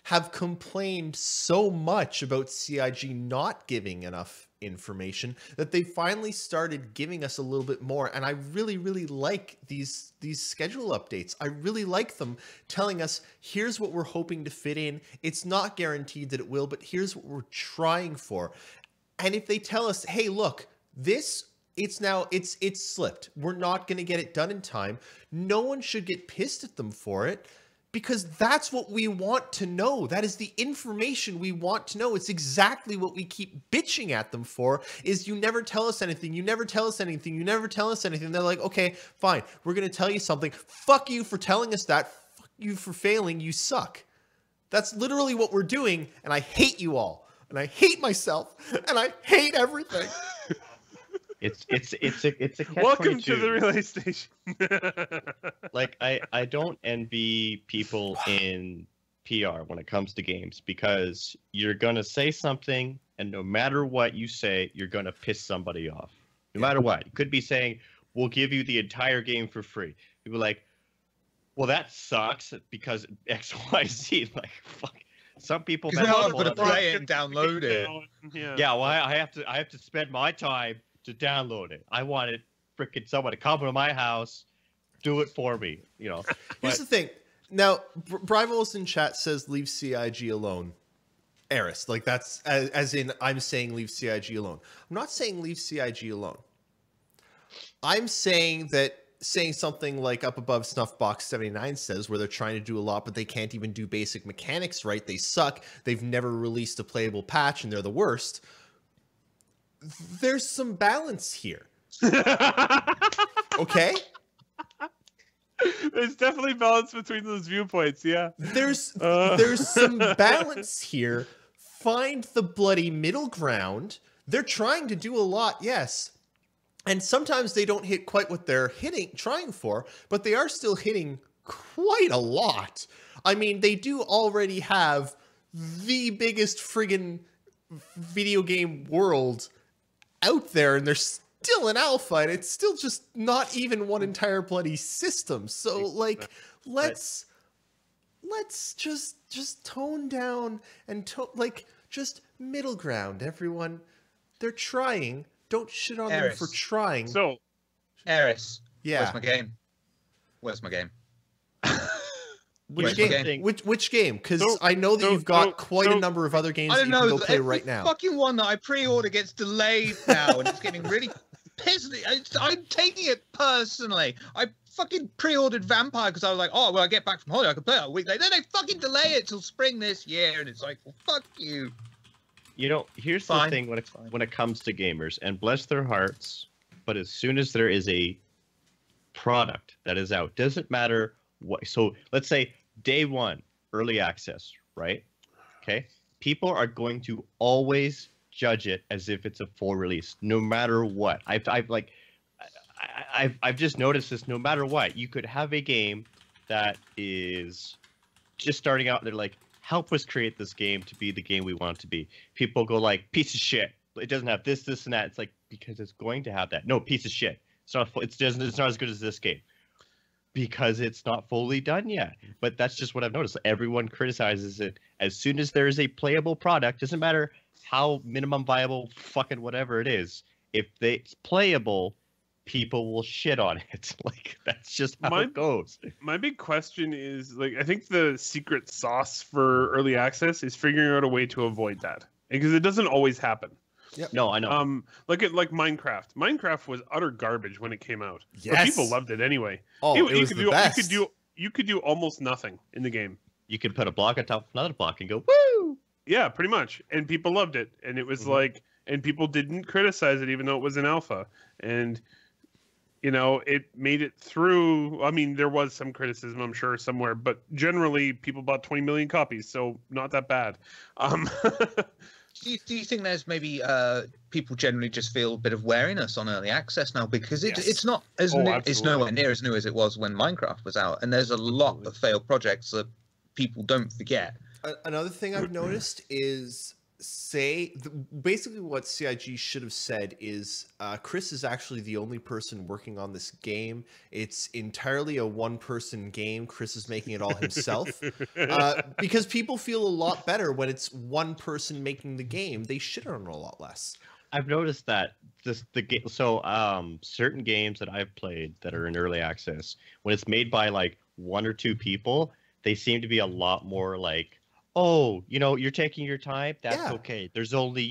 have complained so much about CIG not giving enough information that they finally started giving us a little bit more. And I really, really like these schedule updates. I really like them telling us, here's what we're hoping to fit in. It's not guaranteed that it will, but here's what we're trying for. And if they tell us, hey, look, it's slipped, we're not going to get it done in time, no one should get pissed at them for it, because that's what we want to know. That is the information we want to know. It's exactly what we keep bitching at them for, is you never tell us anything, you never tell us anything, you never tell us anything. They're like, okay, fine, we're going to tell you something. Fuck you for telling us that. Fuck you for failing. You suck. That's literally what we're doing, and I hate you all. And I hate myself, and I hate everything. It's a catch-22. Welcome to the relay station. Like, I don't envy people in PR when it comes to games, because you're gonna say something, and no matter what you say, you're gonna piss somebody off. No matter what. You could be saying, we'll give you the entire game for free. People are like, well, that sucks because X, Y, Z. Like, fuck. Some people Because now I'm going to play it and download it. Yeah, well, I have to spend my time to download it. I wanted freaking someone to come to my house, do it for me, you know. Here's the thing. Now, Brivos in chat says leave CIG alone. Eris, like that's as in I'm saying leave CIG alone. I'm not saying leave CIG alone. I'm saying that saying something like up above Snuffbox 79 says, where they're trying to do a lot, but they can't even do basic mechanics right. They suck. They've never released a playable patch, and they're the worst. There's some balance here. Okay? There's definitely balance between those viewpoints, yeah. There's some balance here. Find the bloody middle ground. They're trying to do a lot, yes. And sometimes they don't hit quite what they're trying for, but they are still hitting quite a lot. I mean, they do already have the biggest friggin' video game world out there, and they're still in alpha, and it's still just not even one entire bloody system. So, like, let's just tone down and just middle ground, everyone. They're trying. Don't shit on them for trying. So, Eris, yeah. Where's my game? Where's my game? Which Where's my game? Which game? Because I know that you've got quite a number of other games I that don't you can know. go play Every right now. fucking one that I pre-order gets delayed now, and it's getting really pissed. I'm taking it personally. I fucking pre-ordered Vampire because I was like, oh, well, I get back from holiday, I can play it a week later. Then they fucking delay it till spring this year, and it's like, well, fuck you. You know, here's the thing when it comes to gamers, and bless their hearts, but as soon as there is a product that is out, doesn't matter what. So let's say day one, early access, right? Okay, people are going to always judge it as if it's a full release, no matter what. I've just noticed this. No matter what, you could have a game that is just starting out. They're like, help us create this game to be the game we want it to be. People go like, piece of shit. It doesn't have this, this, and that. It's like, because it's going to have that. No, piece of shit. It's not as good as this game because it's not fully done yet. But that's just what I've noticed. Everyone criticizes it as soon as there is a playable product. Doesn't matter how minimum viable, fucking whatever it is. If it's playable, people will shit on it. Like, that's just how it goes. My big question is, like, I think the secret sauce for early access is figuring out a way to avoid that, because it doesn't always happen. Yep. No, I know. Look at Minecraft. Minecraft was utter garbage when it came out. Yes. But people loved it anyway. Oh, it was the best. You could do almost nothing in the game. You could put a block on top of another block and go, woo! Yeah, pretty much. And people loved it. And it was like, and people didn't criticize it even though it was an alpha. And, you know, it made it through. I mean, there was some criticism, I'm sure, somewhere. But generally, people bought 20 million copies. So not that bad. Do you think there's maybe people generally just feel a bit of wariness on early access now, because it's not as new, it's nowhere near as new as it was when Minecraft was out, and there's a lot of failed projects that people don't forget. Another thing I've noticed is say basically what CIG should have said is Chris is actually the only person working on this game. It's entirely a one-person game. Chris is making it all himself because people feel a lot better when it's one person making the game. They shit on it a lot less. I've noticed that the game. So certain games that I've played that are in early access, when it's made by like one or two people, they seem to be a lot more like, oh, you're taking your time. That's okay. There's only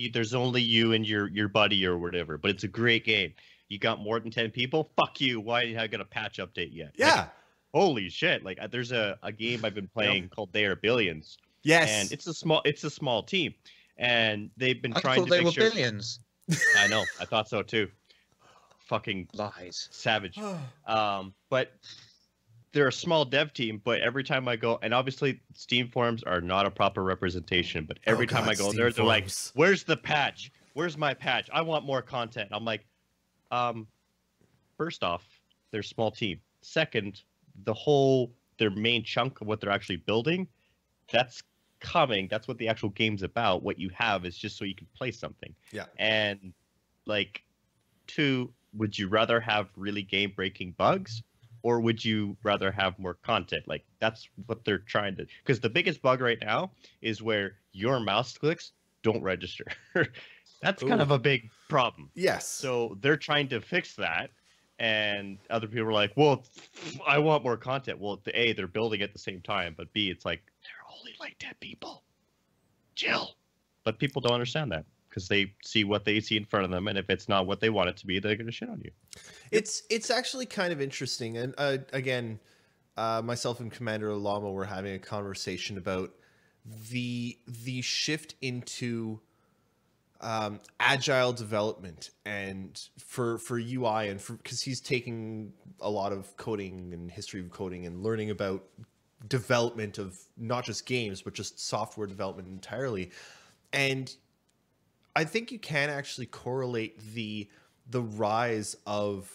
you and your buddy or whatever. But it's a great game. You got more than 10 people. Fuck you. Why didn't I get a patch update yet? Yeah. Like, holy shit! Like there's a game I've been playing called They Are Billions. Yes. And it's a small team, and they've been I trying thought to they make were sure. billions. I know. I thought so too. Fucking Lies. savage. But they're a small dev team. But every time I go, and obviously Steam forums are not a proper representation. But every time I go there, they're like, "Where's the patch? Where's my patch? I want more content." I'm like, first off, they're a small team. Second, their main chunk of what they're actually building, that's coming. That's what the actual game's about. What you have is just so you can play something. Yeah. And like, two, would you rather have really game-breaking bugs, or would you rather have more content? Like, that's what they're trying to. Because the biggest bug right now is where your mouse clicks don't register. That's kind of a big problem. Yes. So they're trying to fix that. And other people are like, well, I want more content. Well, A, they're building at the same time, but B, it's like, they're only like 10 people. Chill. But people don't understand that because they see what they see in front of them. And if it's not what they want it to be, they're going to shit on you. It's actually kind of interesting. And again, myself and Commander Lama were having a conversation about the shift into agile development and for UI and because he's taking a lot of coding and history of coding and learning about development of not just games but just software development entirely. And I think you can actually correlate the rise of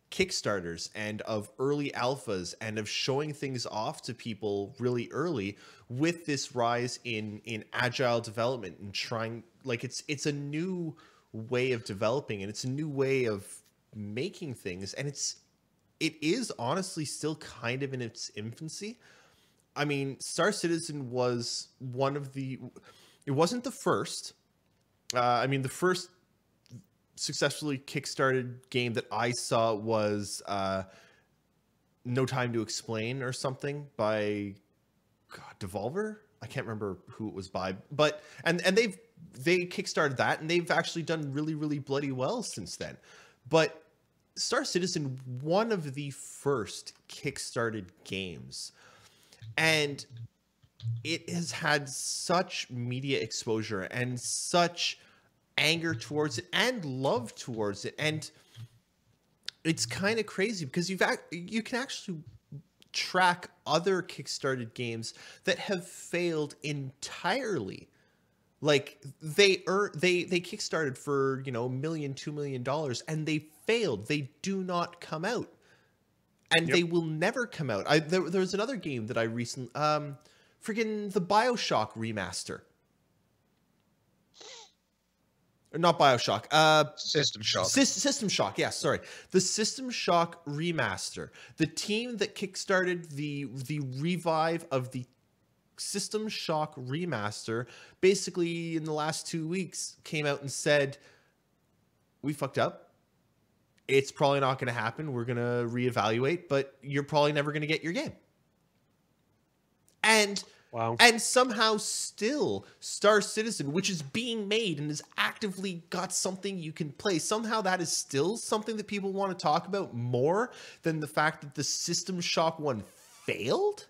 Kickstarters and of early alphas and of showing things off to people really early with this rise in agile development and trying, like, it's a new way of developing and it's a new way of making things, and it is honestly still kind of in its infancy. I mean, Star Citizen was one of the, it wasn't the first. I mean, the first successfully kickstarted game that I saw was No Time to Explain or something by Devolver. I can't remember who it was by, but and they kickstarted that and they've actually done really, really bloody well since then. But Star Citizen, one of the first kickstarted games, and it has had such media exposure and such anger towards it and love towards it, and it's kind of crazy because you can actually track other kickstarted games that have failed entirely. Like they kickstarted for $1 million, $2 million, and they failed. They do not come out, and they will never come out. There was another game that I recently friggin' the BioShock remaster. Or not BioShock. System Shock. System Shock. Yeah, sorry. The System Shock remaster. The team that kickstarted the revive of the System Shock remaster, basically in the last 2 weeks, came out and said, "We fucked up. It's probably not going to happen. We're going to reevaluate, but you're probably never going to get your game." And wow. And somehow still Star Citizen, which is being made and has actively got something you can play, somehow that is still something that people want to talk about more than the fact that the System Shock one failed?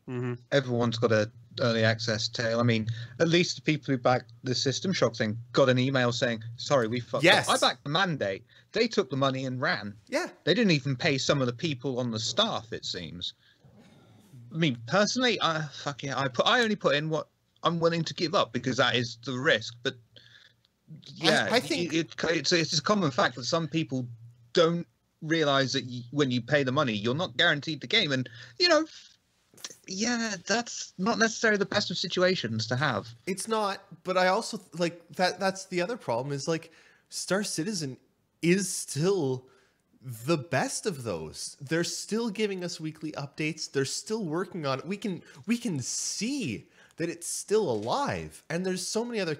Mm-hmm. Everyone's got a early access tail. I mean, at least the people who backed the System Shock thing got an email saying, "Sorry, we fucked up." I backed the mandate. They took the money and ran. Yeah. They didn't even pay some of the people on the staff, it seems. I mean, personally, I only put in what I'm willing to give up because that is the risk. But yeah, I think it's a common fact that some people don't realize that when you pay the money, you're not guaranteed the game. And yeah, that's not necessarily the best of situations to have. It's not, but I also like that's the other problem is like Star Citizen is still the best of those. They're still giving us weekly updates. They're still working on it. We can see that it's still alive. And there's so many other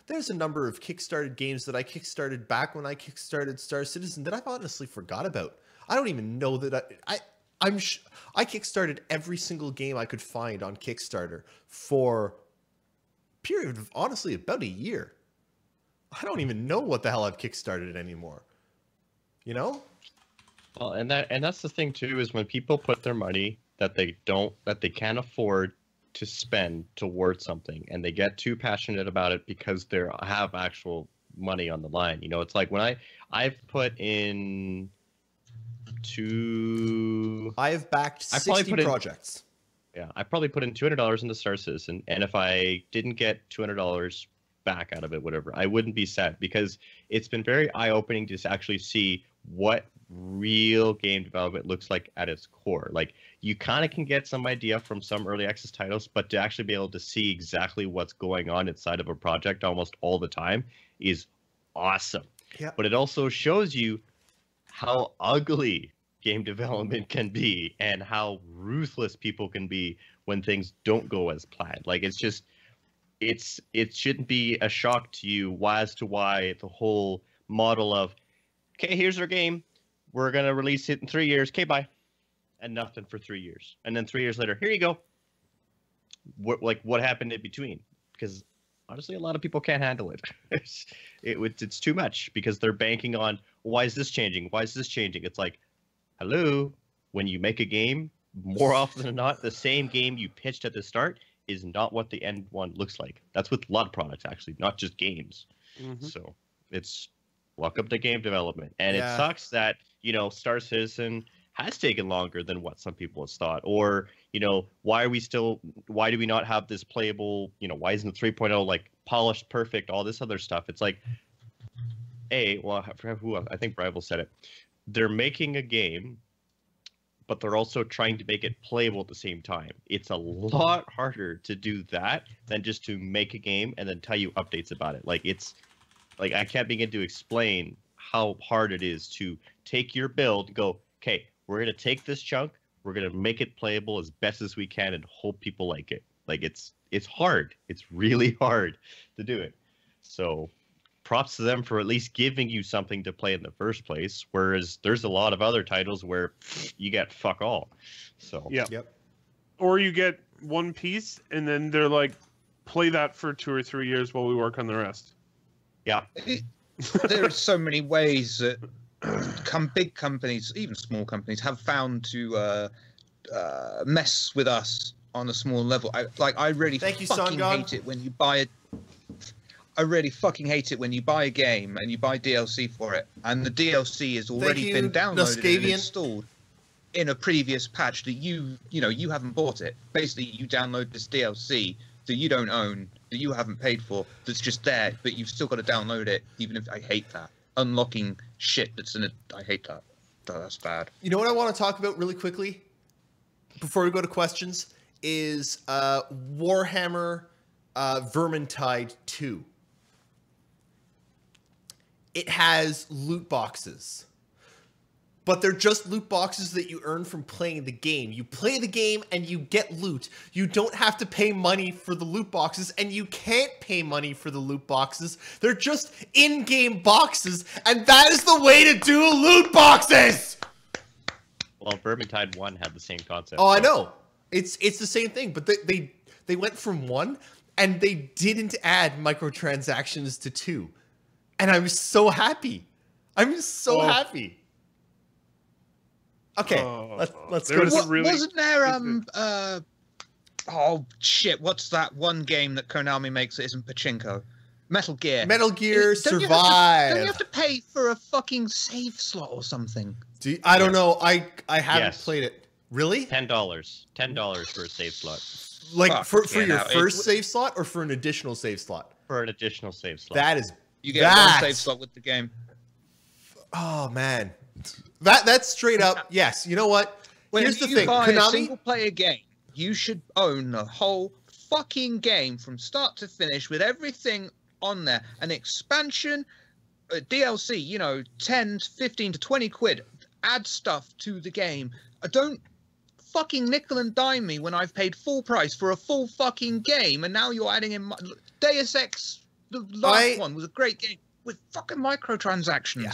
there's a number of kickstarted games that I kickstarted back when I kickstarted Star Citizen that I've honestly forgot about. I don't even know that I kickstarted every single game I could find on Kickstarter for a period of honestly about a year. I don't even know what the hell I've kickstarted anymore. You know? Well, and that's the thing too, is when people put their money that they can't afford to spend towards something, and they get too passionate about it because they have actual money on the line. You know, it's like when I've put in I have backed 60 projects. Yeah, I probably put in $200 into Star Citizen, and if I didn't get $200 back out of it, whatever, I wouldn't be sad, because it's been very eye-opening to actually see what real game development looks like at its core. Like, you kind of can get some idea from some early access titles, but to actually be able to see exactly what's going on inside of a project almost all the time is awesome. Yeah. But it also shows you how ugly game development can be and how ruthless people can be when things don't go as planned. Like, it's just, it shouldn't be a shock to you as to why the whole model of, okay, here's our game, we're gonna release it in 3 years, okay, bye, and nothing for 3 years, and then 3 years later, here you go. What happened in between? Because honestly, a lot of people can't handle it. It's too much, because they're banking on, why is this changing? Why is this changing? It's like, hello, when you make a game, more often than not, the same game you pitched at the start is not what the end one looks like. That's with a lot of products, actually, not just games. Mm-hmm. So it's welcome to game development. And Yeah. it sucks that, you know, Star Citizen has taken longer than what some people have thought. Or, you know, why do we not have this playable, you know, why isn't the 3.0 like polished, perfect, all this other stuff? It's like, well, I forgot who, I think Rival said it. They're making a game, but they're also trying to make it playable at the same time. It's a lot harder to do that than just to make a game and then tell you updates about it. Like, it's like, I can't begin to explain how hard it is to take your build and go, okay, we're going to take this chunk, we're going to make it playable as best as we can and hope people like it. Like, it's hard. It's really hard to do it. So props to them for at least giving you something to play in the first place, whereas there's a lot of other titles where you get fuck all. So Yeah. Yep. Or you get one piece and then they're like, play that for 2 or 3 years while we work on the rest. yeah, There are so many ways that big companies, even small companies, have found to mess with us on a small level. I really Thank you, fucking Songon. hate it when you buy it. I really fucking hate it when you buy a game and you buy DLC for it, and the DLC has already you, been downloaded and Nuskavian. installed in a previous patch that you haven't bought it. Basically, you download this DLC that you don't own, that you haven't paid for, that's just there, but you've still got to download it. Even if I hate that unlocking shit that's in it, I hate that. That's bad. You know what I want to talk about really quickly before we go to questions is Warhammer Vermintide 2. It has loot boxes, but they're just loot boxes that you earn from playing the game. You play the game and you get loot. You don't have to pay money for the loot boxes, and you can't pay money for the loot boxes. They're just in-game boxes, and that is the way to do loot boxes! well, Vermintide 1 had the same concept. Oh, I know. It's the same thing, but they went from 1 and they didn't add microtransactions to 2. And I'm so happy. I'm so happy. Okay, let's go there's to a really- Wasn't there oh shit, what's that one game that Konami makes that isn't pachinko? Metal Gear. Metal Gear Don't you Survive. don't you have to pay for a fucking save slot or something? I don't know. I haven't Yes. played it. Really? $10 for a save slot, Like Fuck, for yeah, your no, first save slot or for an additional save slot? for an additional save slot. That is You get That- one save slot with the game. oh man. That's straight up. Yes. You know what? When Here's the you thing. buy a Konami. single player game, you should own the whole fucking game from start to finish with everything on there. An expansion, DLC, you know, 10, 15 to 20 quid. Add stuff to the game. Don't fucking nickel and dime me when I've paid full price for a full fucking game, and now you're adding in Deus Ex. The last one was a great game with fucking microtransactions. Yeah.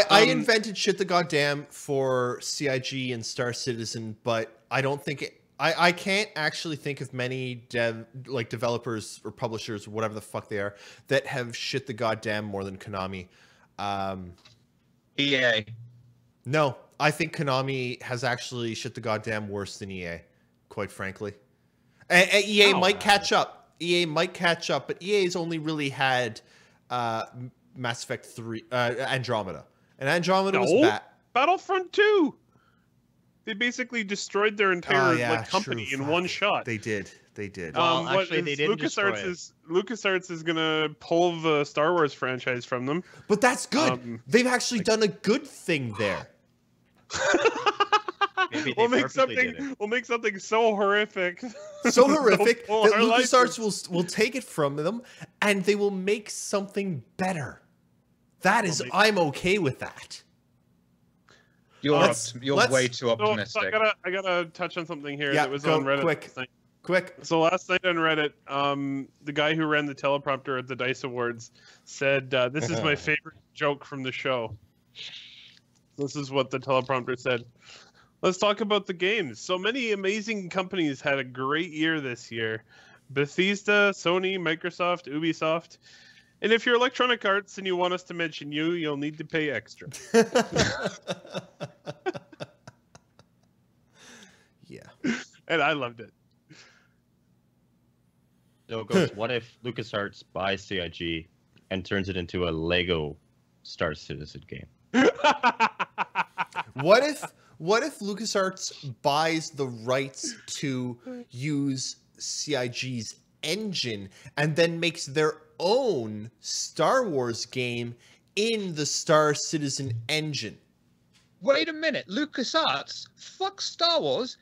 I invented shit the goddamn for CIG and Star Citizen, but I don't think it. I can't actually think of many developers or publishers or whatever the fuck they are that have shit the goddamn more than Konami. EA. No, I think Konami has actually shit the goddamn worse than EA, quite frankly. And EA might catch up. EA might catch up, but EA's only really had Mass Effect 3, Andromeda. And Andromeda was bad. Battlefront 2. They basically destroyed their entire company in one shot. They did. They did. Well, actually, they didn't destroy it. LucasArts is gonna pull the Star Wars franchise from them. But that's good. They've actually done a good thing there. Maybe they We'll make purposely did something. it. We'll make something so horrific. So horrific that They'll pull our LucasArts will take it from them and they will make something better. That is, I'm okay with that. You're Let's- way too So optimistic. I gotta touch on something here Yeah, that was go on Reddit. quick. last night. Quick. So last night on Reddit, the guy who ran the teleprompter at the DICE Awards said, "This is my favorite joke from the show." This is what the teleprompter said. Let's talk about the games. So many amazing companies had a great year this year. Bethesda, Sony, Microsoft, Ubisoft. And if you're Electronic Arts and you want us to mention you, you'll need to pay extra. Yeah. And I loved it. So it goes, what if LucasArts buys CIG and turns it into a Lego Star Citizen game? What if LucasArts buys the rights to use CIG's engine and then makes their own Star Wars game in the Star Citizen engine? Wait a minute, LucasArts? Fuck Star Wars.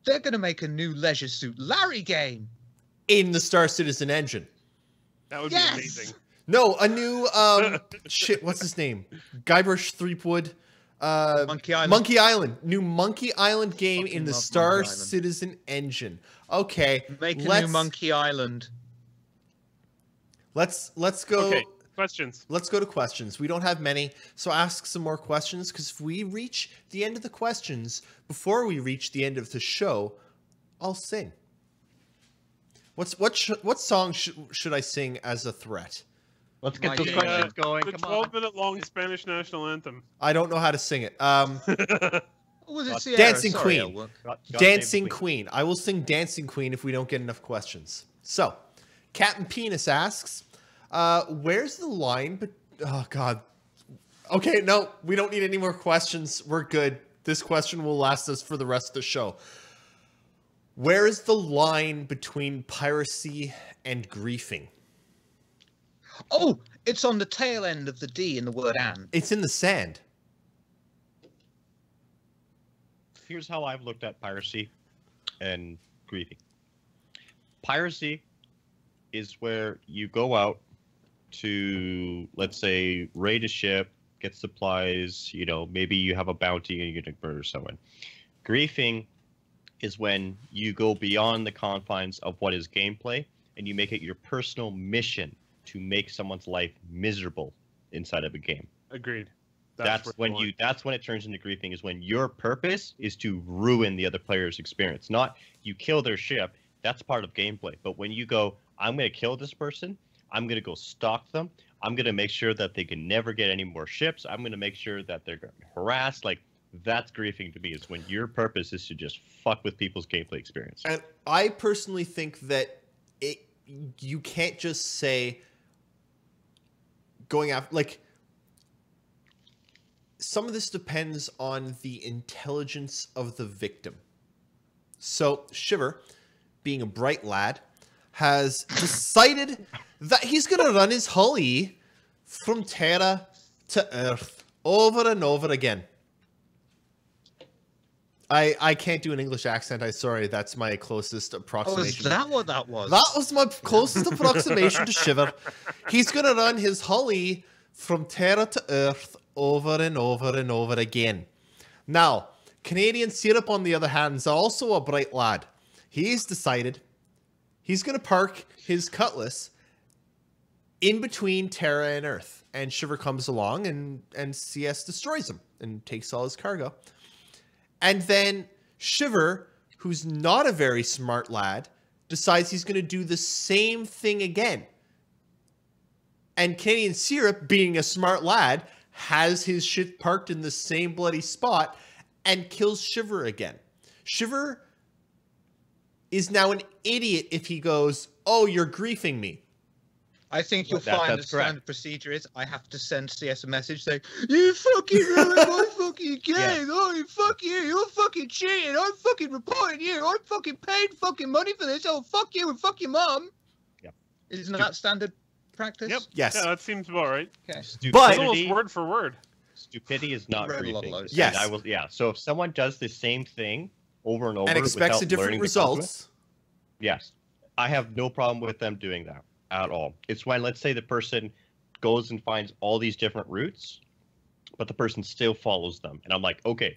They're gonna make a new Leisure Suit Larry game. In the Star Citizen engine. That would Yes! be amazing. No, a new shit, what's his name? Guybrush Threepwood. Monkey Island. Monkey Island. New Monkey Island game Fucking in the love Star Monkey Island. Citizen engine. Okay. Make a new Monkey Island. Let's go. Okay, questions. Let's go to questions. We don't have many, so ask some more questions, because if we reach the end of the questions before we reach the end of the show, I'll sing. What song should I sing as a threat? Let's get My those game. questions going. The Come on. 12-minute-long Spanish national anthem. I don't know how to sing it. What was it? Sierra? Dancing Sorry, Queen. Elwood. God Save Dancing the Queen. I will sing Dancing Queen if we don't get enough questions. So, Captain Penis asks, where's the line? But oh God. Okay, no, we don't need any more questions. We're good. This question will last us for the rest of the show. Where is the line between piracy and griefing? Oh, it's on the tail end of the D in the word "and." It's in the sand. Here's how I've looked at piracy and griefing. Piracy is where you go out to, let's say, raid a ship, get supplies, you know, maybe you have a bounty and you're going to murder someone. Griefing is when you go beyond the confines of what is gameplay and you make it your personal mission to make someone's life miserable inside of a game. Agreed. That's when it turns into griefing, is when your purpose is to ruin the other player's experience. Not you kill their ship, that's part of gameplay. But when you go, I'm going to kill this person, I'm going to go stalk them, I'm going to make sure that they can never get any more ships, I'm going to make sure that they're harassed, like, that's griefing to me, is when your purpose is to just fuck with people's gameplay experience. And I personally think that you can't just say going after, like, some of this depends on the intelligence of the victim. So Shiver, being a bright lad, has decided that he's going to run his Hully from Terra to Earth over and over again. I can't do an English accent. I'm sorry. That's my closest Oh, is approximation. that what that was? That was my closest approximation to Shiver. He's going to run his Holly from Terra to Earth over and over and over again. Now, Canadian Syrup, on the other hand, is also a bright lad. He's decided he's going to park his Cutlass in between Terra and Earth. And Shiver comes along and CS destroys him and takes all his cargo. And then Shiver, who's not a very smart lad, decides he's going to do the same thing again. And Canadian Syrup, being a smart lad, has his shit parked in the same bloody spot and kills Shiver again. Shiver is now an idiot if he goes, "Oh, you're griefing me." I think you'll That- find the that's correct. standard procedure is I have to send CS a message saying, "You fucking ruined my fucking game! Yeah. Oh, fuck you! You're fucking cheating! I'm fucking reporting you! I'm fucking paid fucking money for this! Oh, fuck you and fuck your mum!" Yep. Isn't that standard practice? Yep. Yes. Yeah, that seems about right. Okay. It's But- almost Stupidity, word for word. stupidity is not Read a lot of griefing. those. Yes. And I will. Yeah. So if someone does the same thing over and over And expects without a different learning the consequence- results. Yes. I have no problem with them doing that at all. It's when, let's say, the person goes and finds all these different routes, but the person still follows them. And I'm like, okay,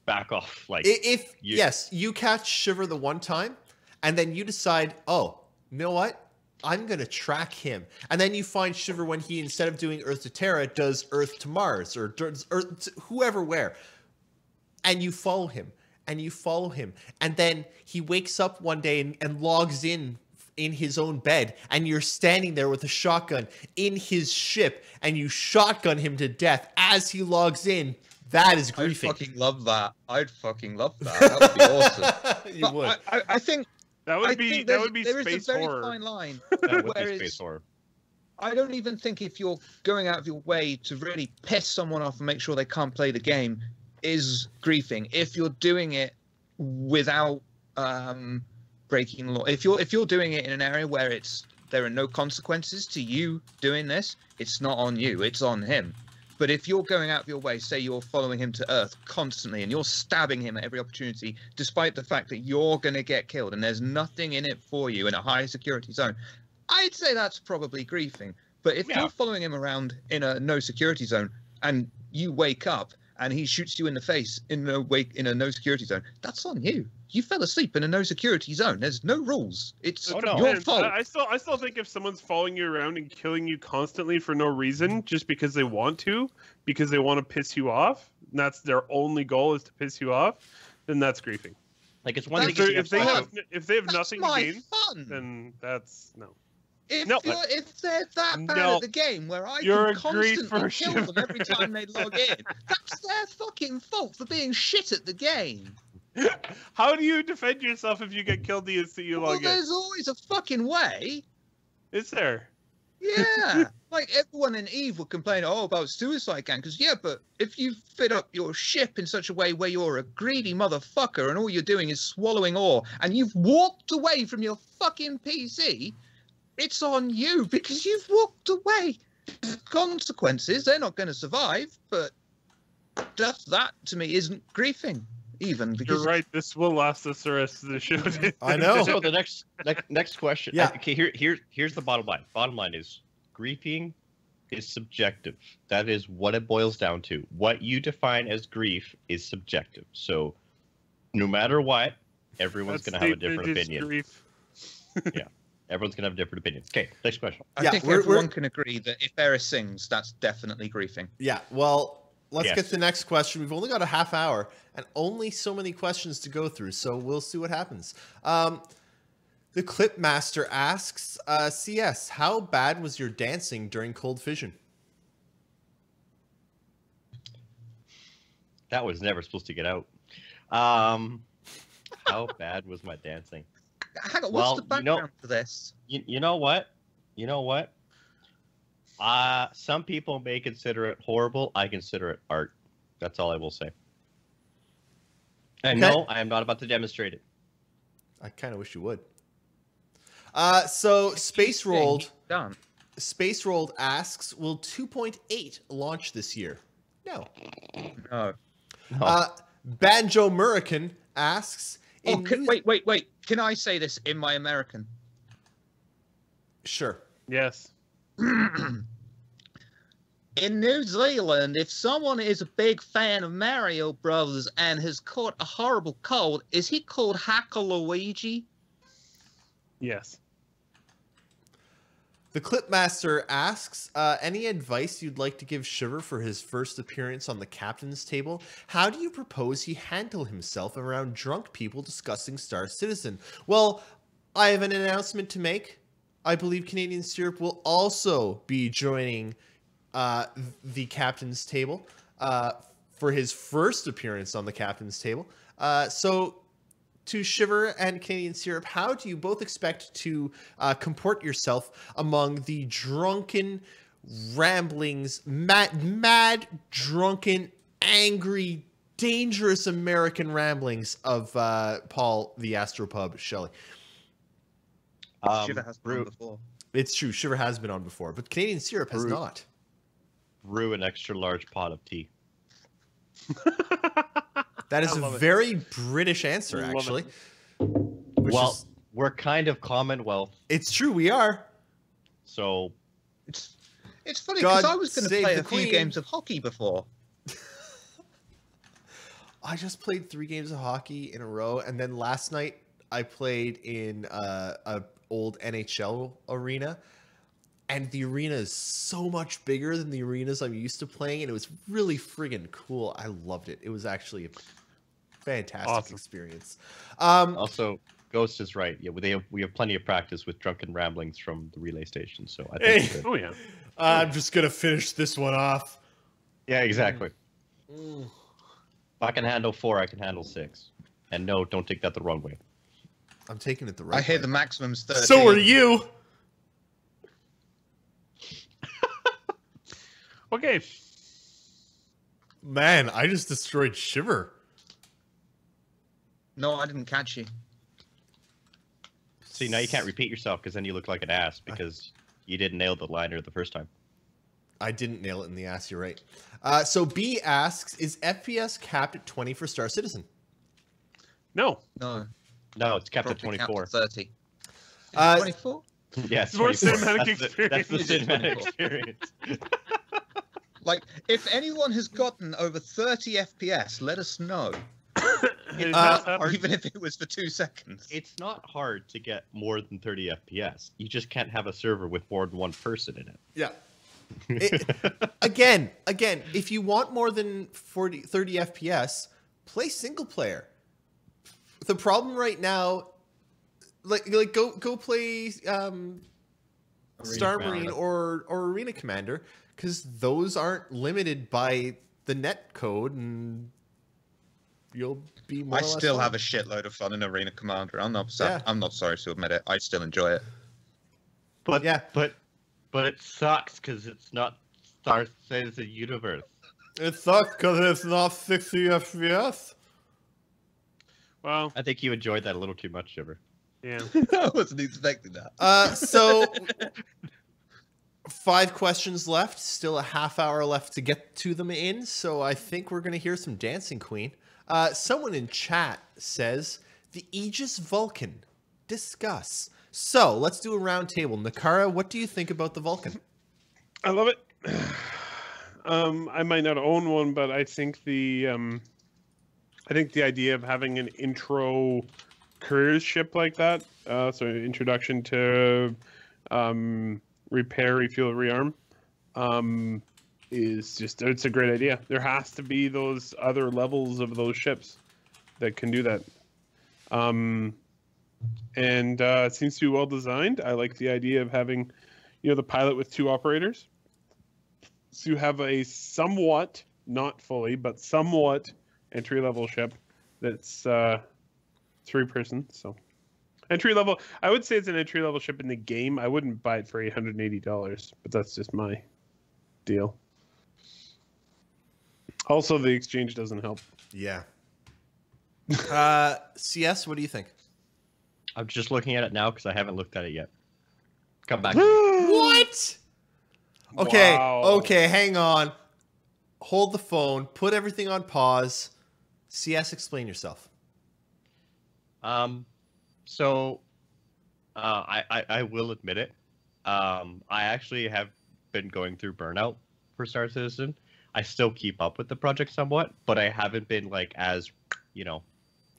back off. Like, If you- yes, you catch Shiver the one time, and then you decide, "Oh, you know what? I'm gonna track him." And then you find Shiver when he, instead of doing Earth to Terra, does Earth to Mars or does Earth to whoever where, and you follow him and you follow him, and then he wakes up one day and logs in his own bed, and you're standing there with a shotgun in his ship, and you shotgun him to death as he logs in. That is I'd griefing. fucking love that. I'd fucking love that. That would be awesome. You But would. I think That I would be think that would be there is space a very horror. fine line. that would where be it's- space horror. I don't even think if you're going out of your way to really piss someone off and make sure they can't play the game is griefing. If you're doing it without breaking law, if you're doing it in an area where there are no consequences to you doing this, it's not on you, it's on him. But if you're going out of your way, say you're following him to Earth constantly and you're stabbing him at every opportunity, despite the fact that you're going to get killed and there's nothing in it for you in a high security zone, I'd say that's probably griefing. But if Yeah. you're following him around in a no security zone and you wake up and he shoots you in the face in a no security zone, that's on you. You fell asleep in a no security zone. There's no rules. It's Oh, no. your Man, fault. I still think if someone's following you around and killing you constantly for no reason, just because they want to piss you off, and that's their only goal is to piss you off, then that's griefing. Like, it's one That's thing If, if they're- you if they have have if they have That's nothing my to gain, fun. then that's no. If No, if they're that bad No. at the game where I You're can a grief constantly for kill them every Shiver. time they log in, that's their fucking fault for being shit at the game. How do you defend yourself if you get killed the instant you Well, log in? there's always a fucking way. Is there? Yeah, like everyone in Eve will complain, about suicide gankers. Yeah, but if you fit up your ship in such a way where you're a greedy motherfucker and all you're doing is swallowing ore, and you've walked away from your fucking PC, it's on you because you've walked away. Consequences, they're not going to survive, but that to me isn't griefing, even because You're right. This will last us the rest of the show. I know. So the next question. Yeah. Okay. Here's the bottom line. Bottom line is griefing is subjective. That is what it boils down to. What you define as grief is subjective. So no matter what, everyone's That going to have a statement different is opinion. grief. Everyone's going to have a different opinion. Okay. Next question. I Yeah, think we're- everyone can agree that if Era sings, that's definitely griefing. Yeah, well, let's Yes. get to the next question. We've only got a half hour and only so many questions to go through, so we'll see what happens. The Clip Master asks, CS, how bad was your dancing during Cold Fission? That was never supposed to get out. How bad was my dancing? Hang on, Well, what's the you know- background for this? You know what? You know what? Some people may consider it horrible. I consider it art. That's all I will say. And Okay. no, I am not about to demonstrate it. I kind of wish you would. So Space Rolled Done. asks, will 2.8 launch this year? No. No. No. Banjo Murican asks. Oh, in New- wait. Can I say this in my American? Sure. Yes. In New Zealand, if someone is a big fan of Mario Brothers and has caught a horrible cold, is he called Hacker-Luigi? Yes. The Clipmaster asks, any advice you'd like to give Shiver for his first appearance on the captain's table? How do you propose he handle himself around drunk people discussing Star Citizen? Well, I have an announcement to make. I believe Canadian Syrup will also be joining the captain's table for his first appearance on the captain's table. So to Shiver and Canadian Syrup, how do you both expect to comport yourself among the drunken ramblings, mad, drunken, angry, dangerous American ramblings of Paul the Astropub Shelley? Shiver has been on before. It's true, Shiver has been on before, but Canadian Syrup has not. Brew an extra large pot of tea. That is a love it. very British answer, Love actually. it. Which Well, is- we're kind of Commonwealth, it's true, we are. so It's funny because God I was going to save play the a few Queen. games of hockey before. I just played 3 games of hockey in a row, and then last night I played in a old NHL arena, and the arena is so much bigger than the arenas I'm used to playing, and it was really friggin' cool. I loved it. It was actually a fantastic Awesome. experience. also Ghost is right. Yeah, we have plenty of practice with drunken ramblings from the relay station, so I think Hey. Oh yeah. I'm just gonna finish this one off. yeah, exactly. If I can handle 4, I can handle 6. And no, don't take that the wrong way. I'm taking it the right I hear way. the maximum's 13. So are you. Okay. Man, I just destroyed Shiver. No, I didn't catch you. See, now you can't repeat yourself because then you look like an ass because you didn't nail the liner the first time. I didn't nail it in the ass, you're right. So B asks, is FPS capped at 20 for Star Citizen? No. No. No, it's capped at Probably 24. capped at 30. Uh, 24? Yes, It's more 24. cinematic That's the Is it cinematic 24? experience. Like, if anyone has gotten over 30 FPS, let us know. It has happened. Even if it was for 2 seconds. It's not hard to get more than 30 FPS. You just can't have a server with more than one person in it. Yeah. Again, if you want more than 30 FPS, play single player. The problem right now, like go play Star Marine Commander. or Arena Commander, because those aren't limited by the net code, and you'll be more. I or less still fine. have a shitload of fun in Arena Commander. I'm not Yeah. I'm not sorry to admit it. I still enjoy it. But Yeah. but it sucks because it's not Star Citizen Universe. It sucks because it's not 60 FPS. Well, I think you enjoyed that a little too much, Shiver. yeah. I wasn't expecting that. So 5 questions left. Still a half hour left to get to them in. So I think we're going to hear some Dancing Queen. Someone in chat says, the Aegis Vulcan. Discuss. So let's do a round table. Nakara, what do you think about the Vulcan? I love it. I might not own one, but I think the idea of having an intro cruise ship like that, so introduction to repair, refuel, rearm, it's a great idea. There has to be those other levels of those ships that can do that. And it seems to be well designed. I like the idea of having, the pilot with 2 operators. So you have a somewhat, not fully, but somewhat entry-level ship that's 3-person. So entry-level, I would say it's an entry-level ship in the game. I wouldn't buy it for $880, but that's just my deal. Also, the exchange doesn't help. Yeah. CS, what do you think? I'm just looking at it now because I haven't looked at it yet. Come back. to me. What? Okay, Wow. okay, hang on. Hold the phone, put everything on pause. CS, explain yourself. So I will admit it. I actually have been going through burnout for Star Citizen. I still keep up with the project somewhat, but I haven't been like as,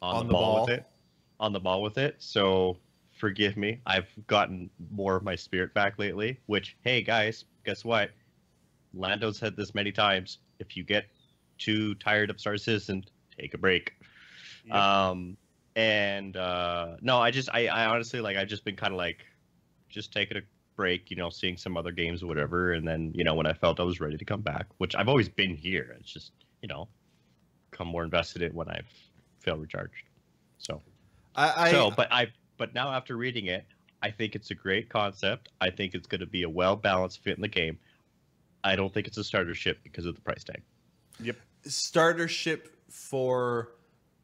on the ball with it. On the ball with it. So forgive me. I've gotten more of my spirit back lately, which, hey guys, guess what? Lando's said this many times. If you get too tired of Star Citizen, take a break. Yep. No, I honestly, like, I've just been kind of like just taking a break, seeing some other games or whatever, and then when I felt I was ready to come back, which I've always been here, it's just come more invested in when I feel recharged. So but now after reading it, I think it's a great concept. I think it's going to be a well-balanced fit in the game. I don't think it's a starter ship because of the price tag. Yep. Starter ship for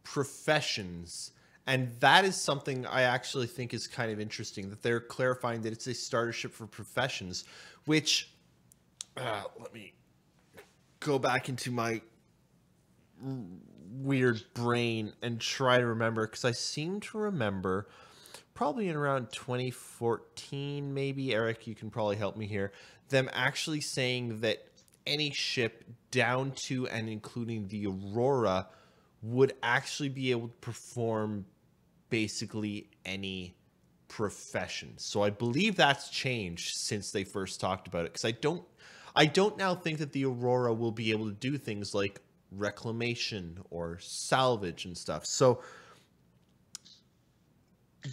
professions. And that is something I actually think is kind of interesting, that they're clarifying that it's a starter ship for professions, which, let me go back into my weird brain and try to remember, because I seem to remember probably in around 2014, maybe, Eric, you can probably help me here, them actually saying that any ship down to and including the Aurora would actually be able to perform basically any profession. So I believe that's changed since they first talked about it, because I don't now think that the Aurora will be able to do things like reclamation or salvage and stuff. So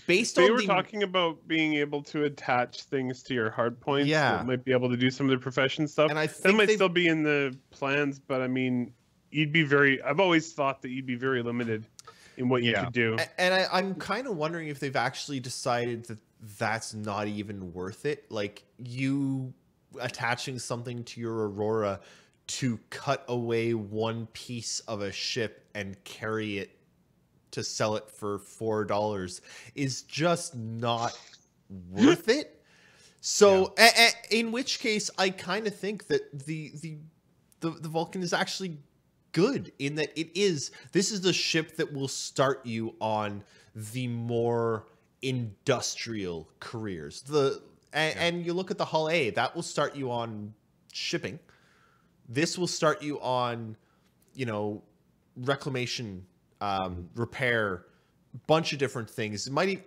based on They were talking about being able to attach things to your hard points. Yeah. That might be able to do some of the profession stuff. And I that think might still be in the plans, but I mean, I've always thought that you'd be very limited in what you could do. And I'm kind of wondering if they've actually decided that that's not even worth it. Like, you attaching something to your Aurora to cut away one piece of a ship and carry it to sell it for $4 is just not worth it. So in which case, I kind of think that the Vulcan is actually good in that this is the ship that will start you on the more industrial careers. And you look at the Hull A, that will start you on shipping. This will start you on, reclamation, repair, bunch of different things. It might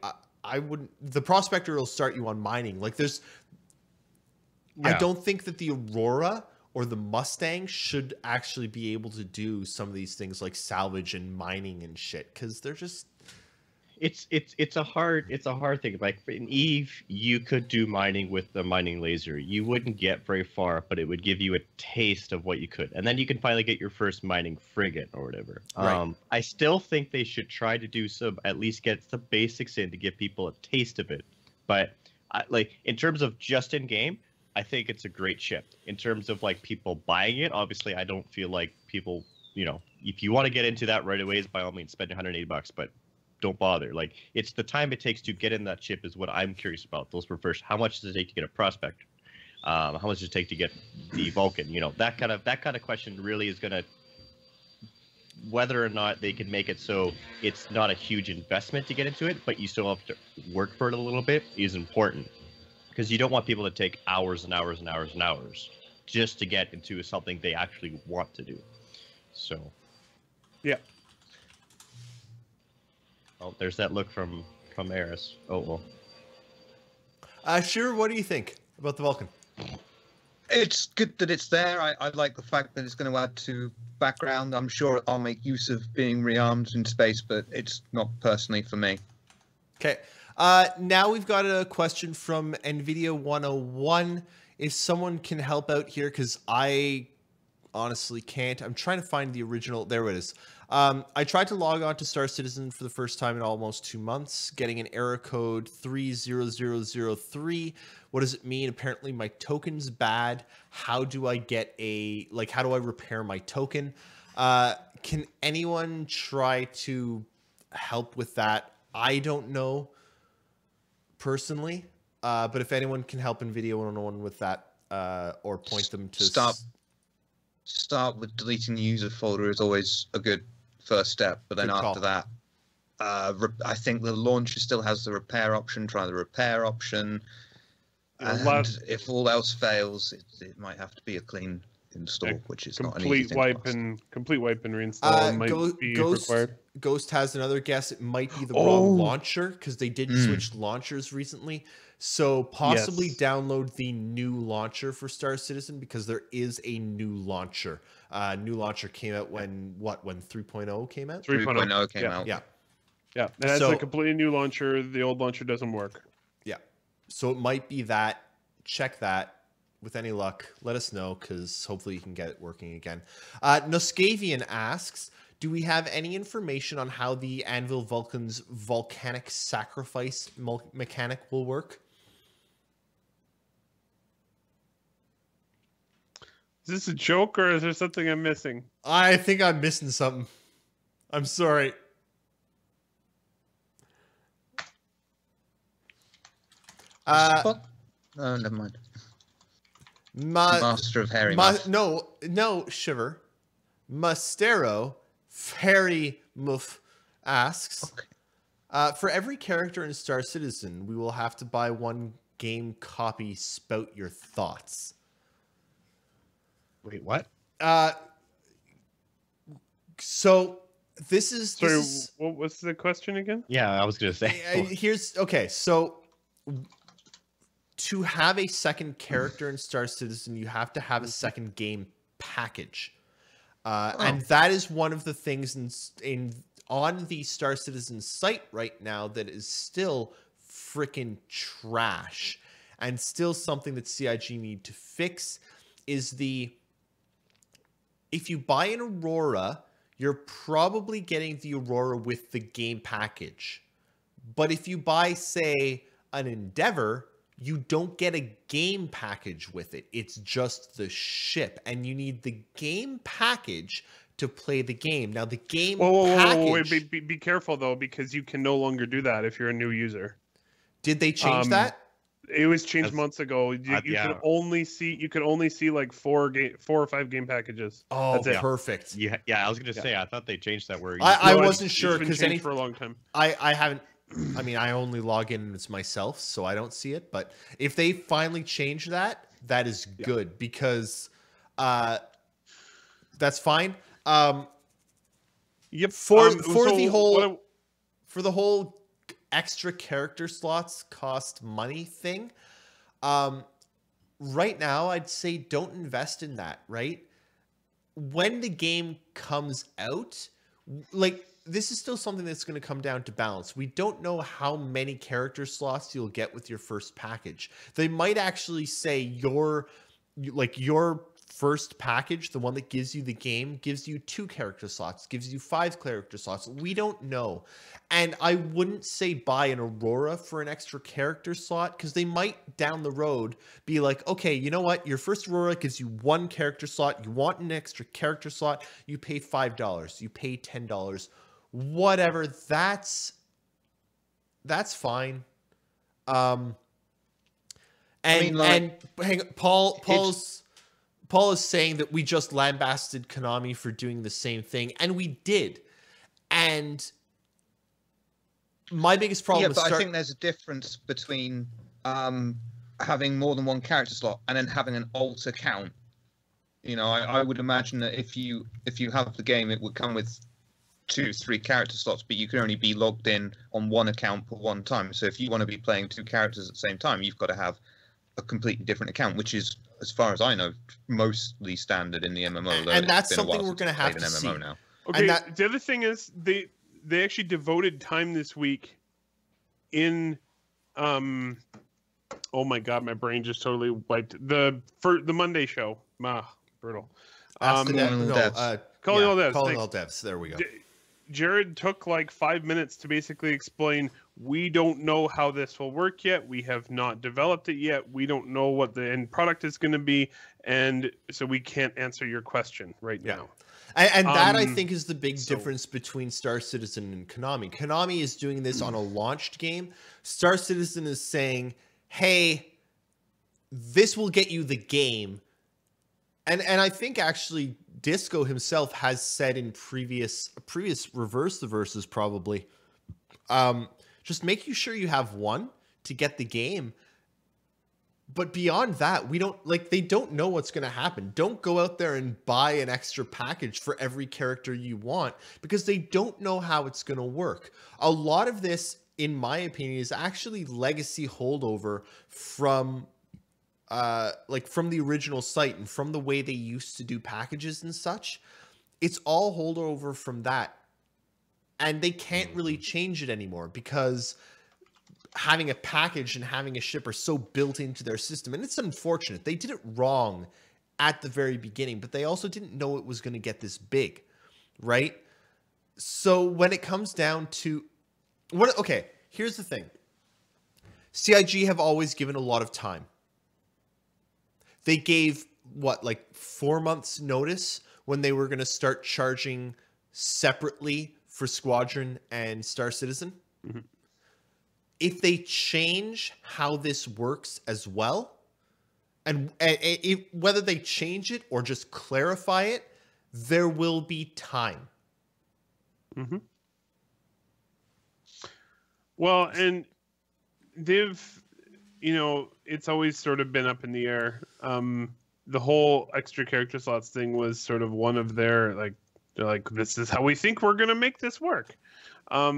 the Prospector will start you on mining. Like, I don't think that the Aurora or the Mustang should actually be able to do some of these things like salvage and mining and shit, because they're just it's a hard thing. Like in Eve, you could do mining with the mining laser. You wouldn't get very far, but it would give you a taste of what you could, and then you can finally get your first mining frigate or whatever. Right. I still think they should try to do some, at least get the basics in to give people a taste of it. But like in terms of just in game, I think it's a great ship. In terms of like people buying it, obviously I don't feel like people, if you want to get into that right away, is by all means spend $180, but don't bother. Like, it's the time it takes to get in that ship is what I'm curious about. Those were first. How much does it take to get a Prospector? How much does it take to get the Vulcan? That kind of question really is gonna, whether or not they can make it so it's not a huge investment to get into it, but you still have to work for it a little bit, is important. Because you don't want people to take hours and hours and hours and hours just to get into something they actually want to do. So, yeah. Oh, there's that look from Eris. Oh, well. Sure, what do you think about the Vulcan? It's good that it's there. I like the fact that it's going to add to background. I'm sure I'll make use of being rearmed in space, but it's not personally for me. Okay. Now we've got a question from NVIDIA 101. If someone can help out here, because I honestly can't. I'm trying to find the original. There it is. I tried to log on to Star Citizen for the first time in almost 2 months, getting an error code 30003. What does it mean? Apparently my token's bad. How do I get how do I repair my token? Can anyone try to help with that? I don't know personally, but if anyone can help NVIDIA 101 with that, or point them to start with deleting the user folder is always a good first step. But then Good call. after that, I think the launcher still has the repair option. Try the repair option. Yeah, And if all else fails, it might have to be a clean install, Yeah, which is not an easy complete thing wipe to ask. and reinstall might be required. Ghost has another guess. It might be the Oh. wrong launcher because they did switch launchers recently. So possibly Yes. download the new launcher for Star Citizen because there is a new launcher. New launcher came out when 3.0 came out? 3.0 came Yeah. out. Yeah. Yeah, it has So- a completely new launcher. The old launcher doesn't work. Yeah. So it might be that. Check that. With any luck, let us know because hopefully you can get it working again. Noskavian asks, do we have any information on how the Anvil Vulcan's volcanic sacrifice mechanic will work? Is this a joke or is there something I'm missing? I think I'm missing something. I'm sorry. Fuck. Oh, never mind. Master of Hairy Muff. No, Shiver. Mastero Fairy Muff asks, Okay. for every character in Star Citizen, we will have to buy one game copy. Spout your thoughts. Wait, what? So this is Sorry, what was the question again? Yeah, I was gonna say. here's okay. So to have a second character in Star Citizen, you have to have a second game package, and that is one of the things in on the Star Citizen site right now that is still freaking trash, and still something that CIG need to fix. Is if you buy an Aurora, you're probably getting the Aurora with the game package. But if you buy, say, an Endeavor, you don't get a game package with it. It's just the ship. And you need the game package to play the game. Now, the game package... Wait, be careful, though, because you can no longer do that if you're a new user. Did they change that? It was changed That's- months ago. You yeah. could only see like 4 or 5 game packages. Oh, That's it. perfect. Yeah, I was gonna say. I thought they changed that where. I No, wasn't it's sure been because changed for a long time. I haven't. I mean, I only log in as myself, so I don't see it. But if they finally change that, that is good because that's fine. Yep. For so the whole what I- for the whole extra character slots cost money thing, right now I'd say don't invest in that. Right when the game comes out, like. This is still something that's going to come down to balance. We don't know how many character slots you'll get with your first package. They might actually say your first package, the one that gives you the game, gives you 2 character slots, gives you 5 character slots. We don't know. And I wouldn't say buy an Aurora for an extra character slot because they might down the road be like, okay, you know what? Your first Aurora gives you 1 character slot. You want an extra character slot. You pay $5. You pay $10. Whatever, that's fine. And hang on, Paul is saying that we just lambasted Konami for doing the same thing, and we did. And my biggest problem I think there's a difference between having more than 1 character slot and then having an alt account. You know, I would imagine that if you have the game, it would come with 2-3 character slots, but you can only be logged in on 1 account per one time. So if you want to be playing 2 characters at the same time, you've got to have a completely different account, which is, as far as I know, mostly standard in the MMO. And that's something we're going to have to see. Now. Okay, that- the other thing is they actually devoted time this week in oh my god, my brain just totally wiped for the Monday show. Brutal. Calling all devs. Calling all devs. Calling Thanks. all devs. There we go. Jared took like 5 minutes to basically explain, we don't know how this will work yet. We have not developed it yet. We don't know what the end product is going to be. And so we can't answer your question right now. And that, I think, is the big difference between Star Citizen and Konami. Konami is doing this on a launched game. Star Citizen is saying, hey, this will get you the game. And I think actually Disco himself has said in previous Reverse the Verses probably, just making sure you have one to get the game. But beyond that, they don't know what's going to happen. Don't go out there and buy an extra package for every character you want because they don't know how it's going to work. A lot of this, in my opinion, is actually legacy holdover from from the original site and from the way they used to do packages and such. It's all holdover from that. And they can't really change it anymore because having a package and having a ship are so built into their system. And it's unfortunate. They did it wrong at the very beginning, but they also didn't know it was going to get this big, right? So when it comes down to okay, here's the thing. CIG have always given a lot of time. They gave 4 months notice when they were going to start charging separately for Squadron and Star Citizen. Mm-hmm. If they change how this works as well, and whether they change it or just clarify it, there will be time. Mm-hmm. Well, and they've, it's always sort of been up in the air. The whole extra character slots thing was sort of one of their, they're like, this is how we think we're going to make this work. But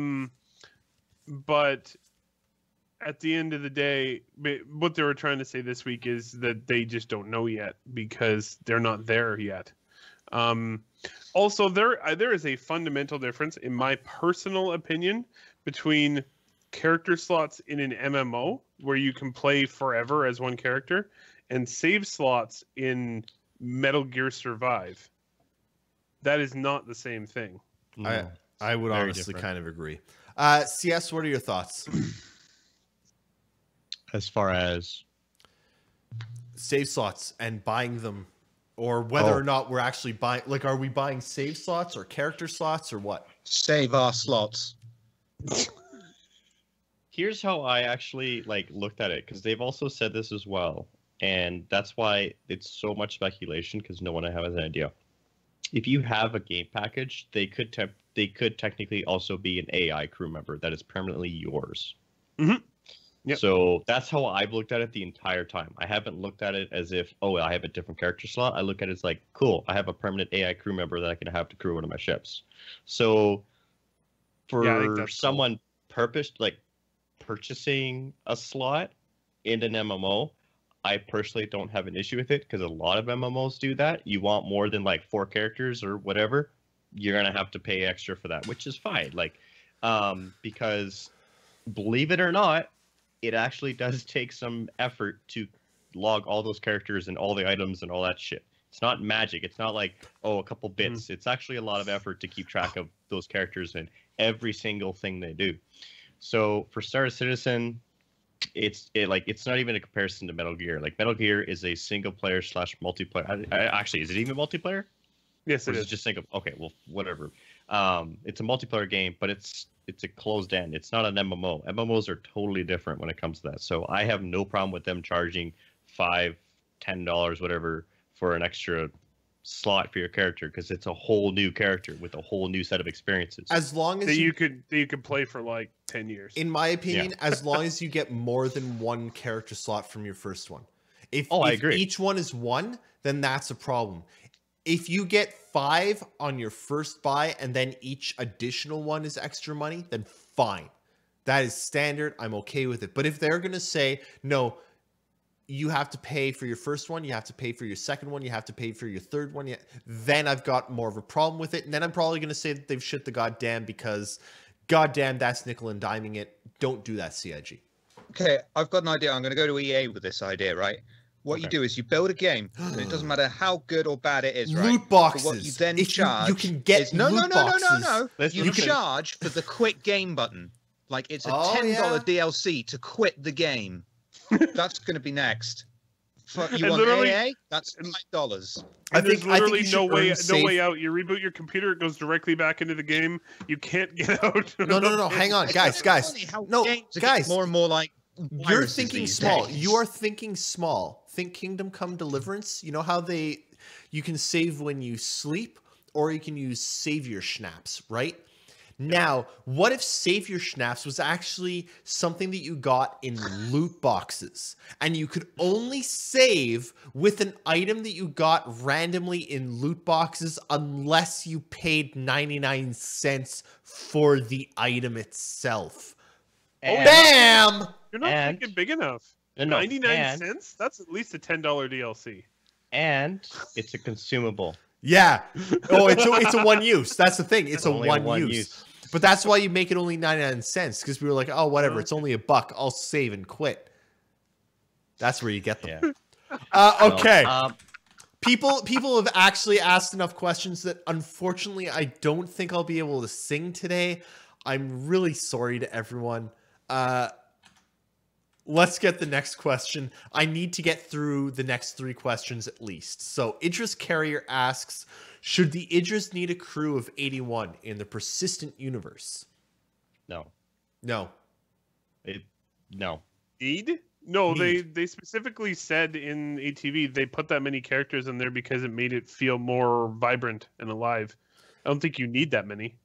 at the end of the day, what they were trying to say this week is that they just don't know yet because they're not there yet. Also, there is a fundamental difference, in my personal opinion, between character slots in an MMO where you can play forever as one character and save slots in Metal Gear Survive. That is not the same thing. No, I would honestly kind of agree. CS, what are your thoughts? As far as save slots and buying them, or whether or not we're actually buying, are we buying save slots or character slots or what? Save our slots. Here's how I actually looked at it, because they've also said this as well, and that's why it's so much speculation, because no one has an idea. If you have a game package, they could technically also be an AI crew member that is permanently yours. Mm-hmm. Yep. So that's how I've looked at it the entire time. I haven't looked at it as if, I have a different character slot. I look at it as cool, I have a permanent AI crew member that I can have to crew one of my ships. So for someone purchasing a slot in an MMO, I personally don't have an issue with it, because a lot of MMOs do that. You want more than 4 characters or whatever, you're going to have to pay extra for that, which is fine. Because believe it or not, it actually does take some effort to log all those characters and all the items and all that shit. It's not magic. It's not a couple bits. Mm-hmm. It's actually a lot of effort to keep track of those characters and every single thing they do. So for Star Citizen, it's not even a comparison to Metal Gear. Metal Gear is a single player / multiplayer. Actually, is it even multiplayer? Yes, it is. Just single. Okay, well, whatever. It's a multiplayer game, but it's a closed end. It's not an MMO. MMOs are totally different when it comes to that. So I have no problem with them charging $5, $10, whatever, for an extra slot for your character, because it's a whole new character with a whole new set of experiences. As long as that you could play for 10 years. In my opinion, as long as you get more than one character slot from your first one. If I agree. Each one is one, then that's a problem. If you get 5 on your first buy and then each additional one is extra money, then fine. That is standard. I'm okay with it. But if they're going to say, no, you have to pay for your first one, you have to pay for your second one, you have to pay for your third one, then I've got more of a problem with it. And then I'm probably going to say that they've shit the goddamn, because goddamn, that's nickel and diming it. Don't do that, CIG. Okay, I've got an idea. I'm going to go to EA with this idea, right? What you do is you build a game, and it doesn't matter how good or bad it is, right? Loot boxes. But what you then if charge you can get no. Let's You listen. charge for the quit game button. It's a $10 DLC to quit the game. That's going to be next. You want AA? That's $5. And there's literally no way out. You reboot your computer, it goes directly back into the game. You can't get out. No. Hang on, guys. How No, games guys. more and more You're viruses thinking these small. days. You are thinking small. Think Kingdom Come Deliverance. You know how you can save when you sleep, or you can use Savior Schnapps, right? Now, what if Savior Schnapps was actually something that you got in loot boxes, and you could only save with an item that you got randomly in loot boxes unless you paid 99 cents for the item itself? And, Bam! You're not And- thinking big enough. no, no, 99 and, cents? That's at least a $10 DLC. and it's a consumable. Yeah. Oh, it's a one use. That's the thing. It's a Only one use. But that's why you make it only 99 cents, because we were like, oh, whatever, it's only $1. I'll save and quit. That's where you get them. Yeah. Okay. So, People have actually asked enough questions that unfortunately I don't think I'll be able to sing today. I'm really sorry to everyone. Let's get the next question. I need to get through the next 3 questions at least. So Idris Carrier asks, should the Idris need a crew of 81 in the persistent universe? no. No. No. Need? No, Need. they specifically said in ATV they put that many characters in there because it made it feel more vibrant and alive. I don't think you need that many.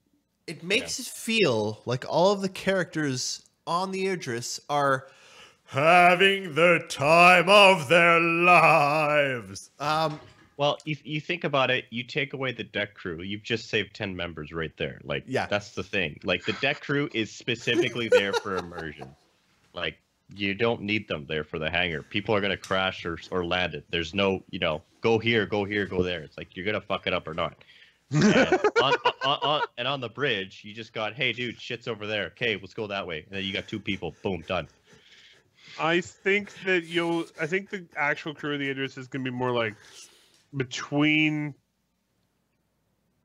It makes it feel like all of the characters on the Idris are having the time of their lives. Well, if you think about it, you take away the deck crew, you've just saved 10 members right there. Like, Yeah. that's the thing. Like, the deck crew is specifically there for immersion. Like, you don't need them there for the hangar. People are going to crash or land it. There's no, go here, go there. It's like, you're going to fuck it up or not. And on the bridge, you just got, hey, dude, shit's over there. Okay, let's go that way. And then you got 2 people. Boom, done. I think the actual crew of the Idris is going to be more like between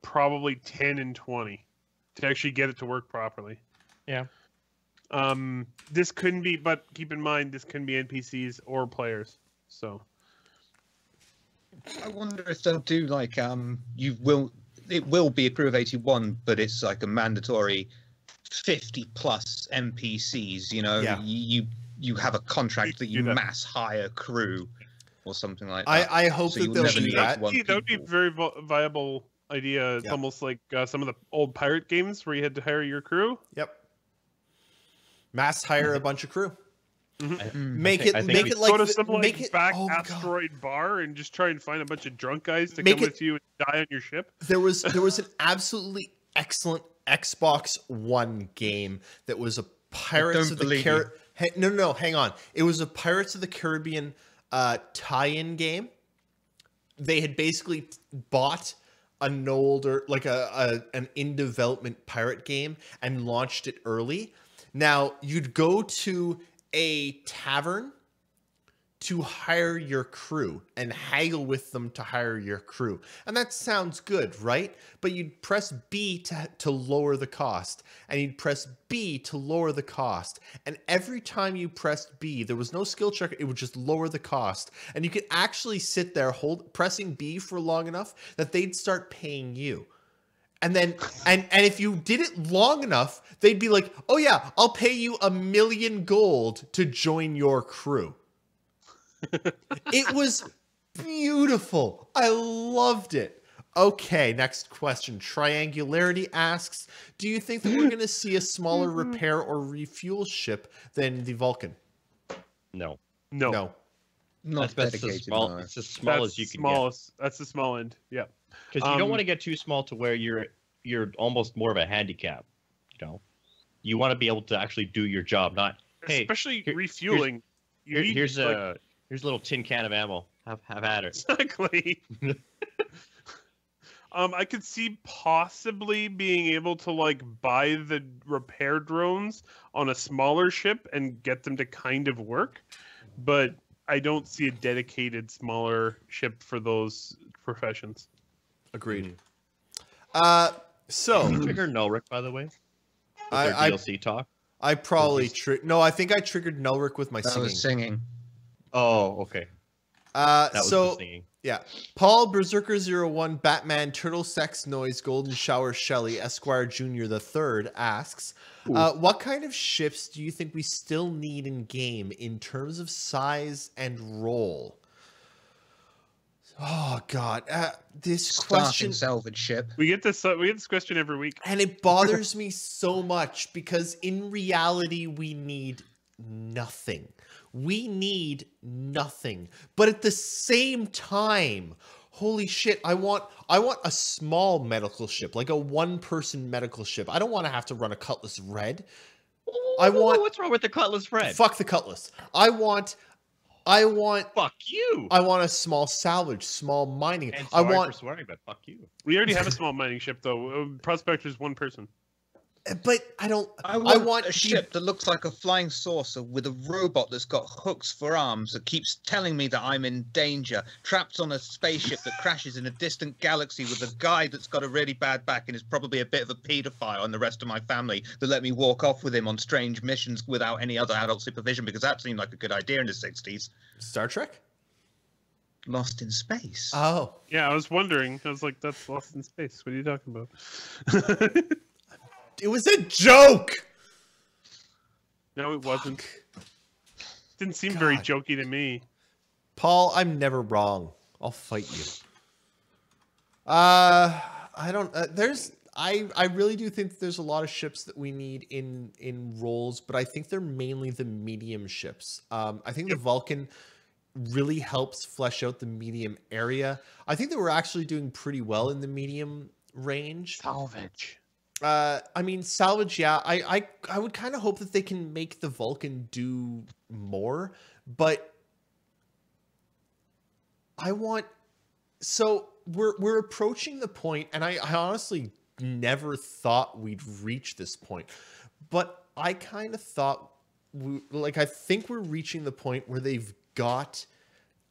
probably 10 and 20 to actually get it to work properly. Yeah. This couldn't be, but keep in mind, this can be NPCs or players. So I wonder if they'll do like it will be a crew of 81, but it's like a mandatory 50 plus NPCs. Yeah. You have a contract that you Do that. mass hire crew or something like that. I hope So that you'll they'll never do need that. one that would be a people. very viable idea. It's Yeah. almost like some of the old pirate games where you had to hire your crew. Yep. Mass hire a bunch of crew. Make I it think make we- it like Go to the- some make like it back oh my God. asteroid bar and just try and find a bunch of drunk guys to Make come it- with you and die on your ship. There was an absolutely excellent Xbox One game that was a Pirates don't of the believe Caribbean. No, hang on. It was a Pirates of the Caribbean tie-in game. They had basically bought an older, like an in development pirate game and launched it early. Now you'd go to a tavern to hire your crew and haggle with them to hire your crew. And that sounds good, right? But you'd press B to lower the cost, and you'd press B to lower the cost. And every time you pressed B, there was no skill check, it would just lower the cost. And you could actually sit there pressing B for long enough that they'd start paying you. And then, and if you did it long enough, they'd be like, oh yeah, I'll pay you 1,000,000 gold to join your crew. It was beautiful. I loved it. Okay, next question. Triangularity asks, do you think that we're going to see a smaller repair or refuel ship than the Vulcan? No. No, No. Not That's the dedicated. small. no. It's as small that's as you can smallest. That's the small end. Yeah. get. Because you don't Um, want to get too small to where you're almost more of a handicap. You want to be able to actually do your job, not hey. Especially here- refueling. You need, Here's like, a little tin can of ammo. Have at it. exactly. I could see possibly being able to like buy the repair drones on a smaller ship and get them to kind of work, but I don't see a dedicated smaller ship for those professions. Agreed. Did So you trigger Nullrick, by the way? With I- their I- DLC talk. I probably no, I think I triggered Nelric with my That singing. was singing. Oh, okay. That was So the singing. yeah, Paul Berserker01, Batman, Turtle Sex Noise, Golden Shower Shelley, Esquire Jr. the Third asks, what kind of ships do you think we still need in game in terms of size and role? Oh God, this Starting question, salvage ship. We get this question every week. and it bothers me so much because in reality we need nothing. We need nothing. But at the same time, holy shit, I want a small medical ship, like a one-person medical ship. I don't want to have to run a Cutlass Red. I want What's wrong with the Cutlass Red? fuck the Cutlass. I want Fuck you. I want a small salvage, small mining. And I sorry want for swearing, but fuck you. We already have a small mining ship though. Prospector's one person. but I don't I want a ship that looks like a flying saucer with a robot that's got hooks for arms that keeps telling me that I'm in danger, trapped on a spaceship that crashes in a distant galaxy with a guy that's got a really bad back and is probably a bit of a paedophile, and the rest of my family that let me walk off with him on strange missions without any other adult supervision because that seemed like a good idea in the 60s. Star Trek? Lost in Space. Oh. Yeah, I was wondering. I was like, that's Lost in Space. What are you talking about? It was a joke. No, it wasn't. Fuck. Didn't seem very God. jokey to me. Paul, I'm never wrong. I'll fight you. I don't. I really do think that there's a lot of ships that we need in roles, but I think they're mainly the medium ships. I think the Vulcan really helps flesh out the medium area. I think that we're actually doing pretty well in the medium range. Salvage. I mean, salvage, yeah. I would kind of hope that they can make the Vulcan do more, but I want. So we're approaching the point, and I honestly never thought we'd reach this point, but I kind of thought I think we're reaching the point where they've got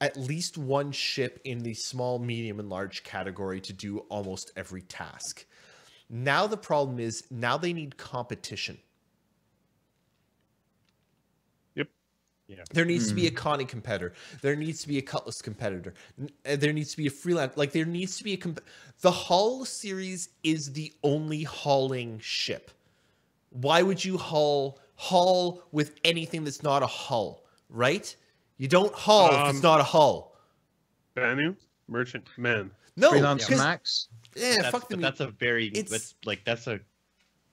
at least one ship in the small, medium, and large category to do almost every task. Now the problem is, now they need competition. Yep. Yeah. There needs to be a Connie competitor. There needs to be a Cutlass competitor. There needs to be a freelance. Like, there needs to be the Hull series is the only hauling ship. Why would you haul with anything that's not a hull, right? You don't haul if it's not a hull. Banu? Merchant Man. No, Freelance 'cause- Max. Yeah, fuck them. That's a very. It's- That's a.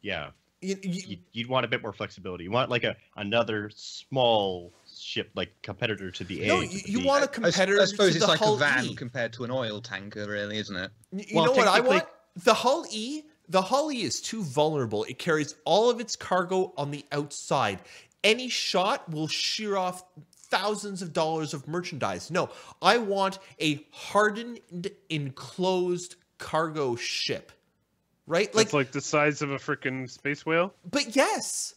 Yeah. You, You'd want a bit more flexibility. You want like another small ship, like competitor to the A. no, to the you B. want a I competitor suppose to it's the like Hull a van E. compared to an oil tanker, really, isn't it? You Well, know what I technically- want? The Hull E. The Hull E is too vulnerable. It carries all of its cargo on the outside. Any shot will shear off thousands of dollars of merchandise. No, I want a hardened, enclosed cargo ship. Right? That's like the size of a freaking space whale. But yes.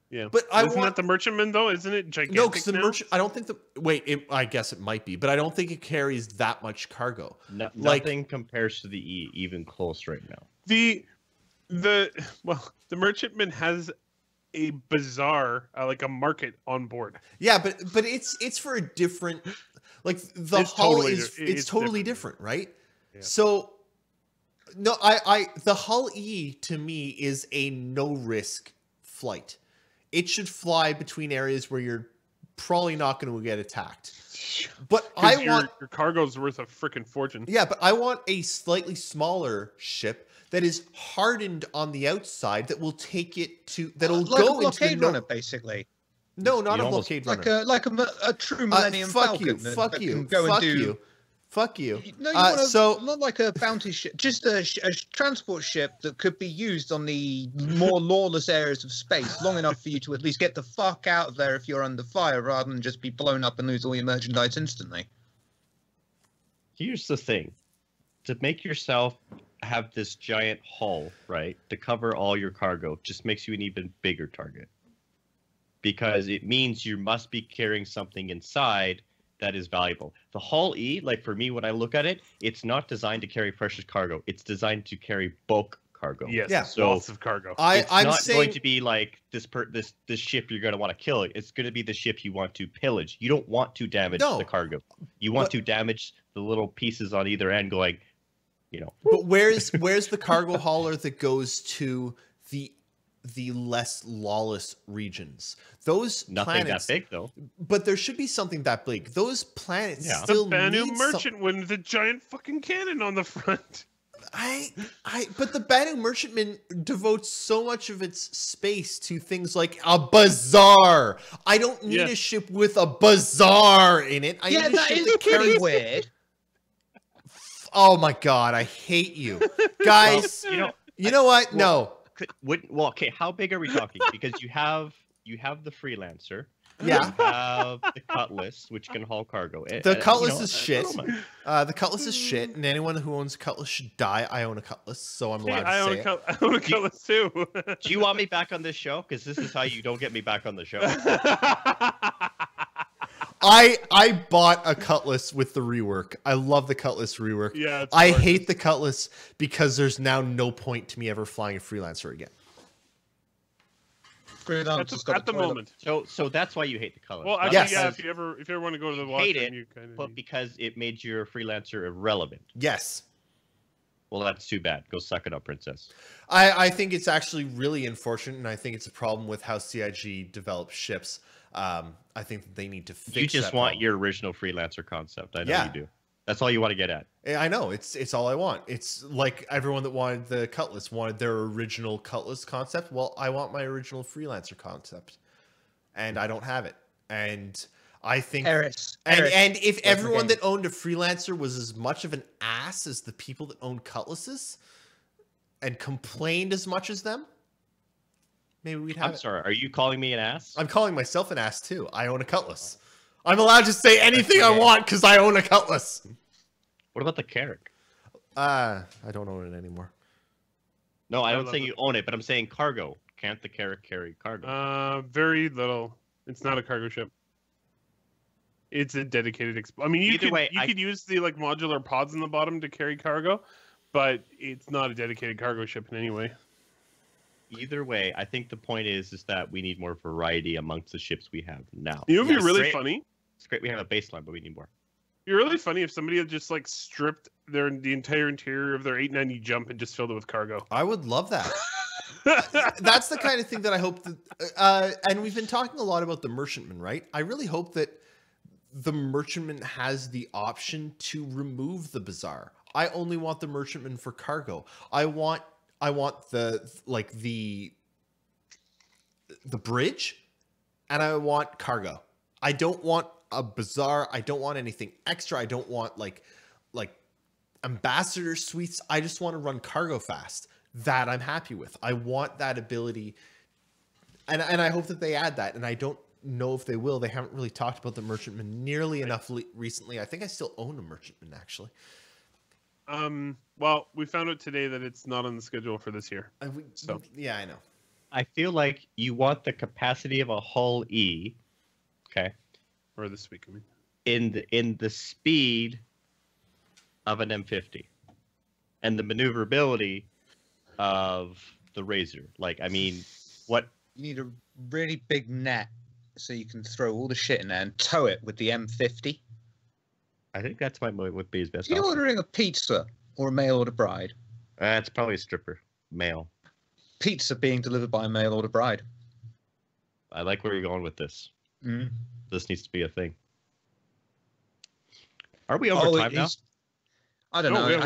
Yeah. But I Isn't want that the merchantman though? Isn't it gigantic? no, because the now? merchant. I don't think the wait. I guess it might be, but I don't think it carries that much cargo. No, like- nothing compares to the E even close right now. The merchantman has a bazaar, like a market on board. Yeah, but it's for a different. Like the It's hull totally is di- it's it's totally different. different, right? Yeah. So no, I the Hull E to me is a no risk flight. It should fly between areas where you're probably not going to get attacked. But I 'Cause want your cargo's worth a freaking fortune. yeah, but I want a slightly smaller ship that is hardened on the outside that will take it to that'll Like go a into blockade the runner, basically. No, not You a almost- blockade runner. Like a true Millennium fuck Falcon. you, that fuck you, can go fuck and do. you, fuck you. No, you want so not like a bounty ship, just a transport ship that could be used on the more lawless areas of space, long enough for you to at least get the fuck out of there if you're under fire, rather than just be blown up and lose all your merchandise instantly. Here's the thing. To make yourself have this giant hull, right, to cover all your cargo, just makes you an even bigger target. Because it means you must be carrying something inside that is valuable. The Hull E, like for me, when I look at it, it's not designed to carry precious cargo. It's designed to carry bulk cargo. Yes, Yeah. So- lots of cargo. It's I'm not saying going to be like this ship you're going to want to kill. It's going to be the ship you want to pillage. You don't want to damage No, the cargo. You want but- to damage the little pieces on either end going, but where's the cargo hauler that goes to the less lawless regions? Those nothing planets, that big though. but there should be something that big. Those planets Yeah. The still Banu need merchant with the giant fucking cannon on the front. but the Banu merchantman devotes so much of its space to things like a bazaar. I don't need Yes. a ship with a bazaar in it. I Yeah, need a that ship is that pretty carries. weird. Oh my god, I hate you, guys. You know what? No. Okay, how big are we talking? Because you have the freelancer. Yeah. You have the cutlass, which can haul cargo. The Cutlass is I shit. don't mind. The Cutlass is shit, and anyone who owns a Cutlass should die. I own a Cutlass, so I'm Hey, allowed I to own say a I own a cutlass too. Do you want me back on this show? Because this is how you don't get me back on the show. I bought a Cutlass with the rework. I love the Cutlass rework. Yeah, it's I gorgeous. hate the Cutlass because there's now no point to me ever flying a Freelancer again. Freelancer's got at a the toilet. moment. So that's why you hate the color. Well, Not actually, Yes. yeah. because If you ever want to go to the you wash, hate then it, you kind of. but because it made your freelancer irrelevant. Yes. Well, that's too bad. Go suck it up, princess. I think it's actually really unfortunate, and I think it's a problem with how CIG develops ships. I think that they need to fix You just that want problem. your original freelancer concept. I know Yeah. you do. That's all you want to get at. I know, it's all I want. It's like everyone that wanted the Cutlass wanted their original Cutlass concept. Well, I want my original Freelancer concept, and I don't have it. And I think Eris. and if the everyone game. that owned a Freelancer was as much of an ass as the people that owned Cutlasses and complained as much as them, maybe we'd have I'm it. sorry. Are you calling me an ass? I'm calling myself an ass too. I own a Cutlass. I'm allowed to say anything I okay. want because I own a Cutlass. What about the Carrack? I don't own it anymore. No, I I don't love saying it. you own it, but I'm saying cargo. Can't the Carrack carry cargo? Very little. It's not a cargo ship. It's a dedicated. I mean, you Either could way, you I- could use the like modular pods in the bottom to carry cargo, but it's not a dedicated cargo ship in any way. Either way, I think the point is that we need more variety amongst the ships we have now. You know, it'd Yes. be really Great. funny. It's great we have a baseline, but we need more. It'd be really funny if somebody had just like stripped the entire interior of their 890 jump and just filled it with cargo. I would love that. That's the kind of thing that I hope that, and we've been talking a lot about the merchantman, right? I really hope that the merchantman has the option to remove the bazaar. I only want the merchantman for cargo. I want the bridge, and I want cargo. I don't want a bazaar. I don't want anything extra. I don't want like ambassador suites. I just want to run cargo fast. That I'm happy with. I want that ability, and I hope that they add that. And I don't know if they will. They haven't really talked about the merchantman nearly enough recently. I think I still own a merchantman actually. Well, we found out today that it's not on the schedule for this year. So. Yeah, I know. I feel like you want the capacity of a Hull E, okay, Or this week, I mean. in the speed of an M50, and the maneuverability of the Razor. Like, I mean, what? You need a really big net so you can throw all the shit in there and tow it with the M50. I think that's my would be his best. Are you option. ordering a pizza or a mail order bride? It's probably a stripper, male. Pizza being delivered by a mail order bride. I like where you're going with this. Mm. This needs to be a thing. Are we over time now? I don't know. yeah,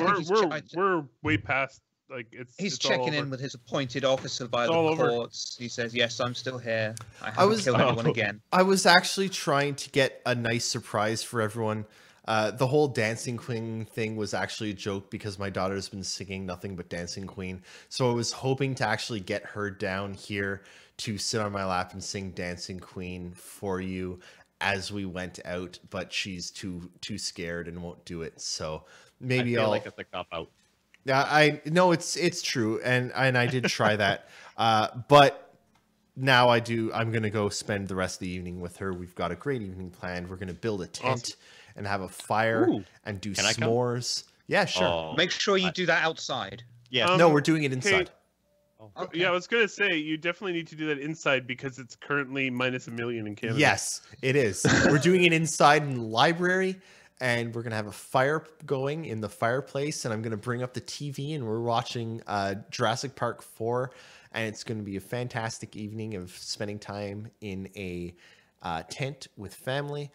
I think we're way past. Like he's it's all checking over. in with his appointed officer by It's the all over. courts. He says, "Yes, I'm still here. I haven't was- killed anyone Oh. again." I was actually trying to get a nice surprise for everyone. The whole Dancing Queen thing was actually a joke because my daughter's been singing nothing but Dancing Queen. So I was hoping to actually get her down here to sit on my lap and sing Dancing Queen for you as we went out, but she's too scared and won't do it. So maybe I feel I'll like it's a cop out. yeah, I know it's true, and I did try that, but now I'm gonna go spend the rest of the evening with her. We've got a great evening planned. We're gonna build a tent and have a fire Ooh. and do Can I come? s'mores. Yeah, sure. Oh, Make sure you do that outside. Yes. No, we're doing it inside. Oh. Okay. Yeah, I was gonna say you definitely need to do that inside because it's currently minus -1 million in Canada. Yes, it is. We're doing it inside in the library, and we're gonna have a fire going in the fireplace, and I'm gonna bring up the TV, and we're watching Jurassic Park 4, and it's gonna be a fantastic evening of spending time in a tent with family.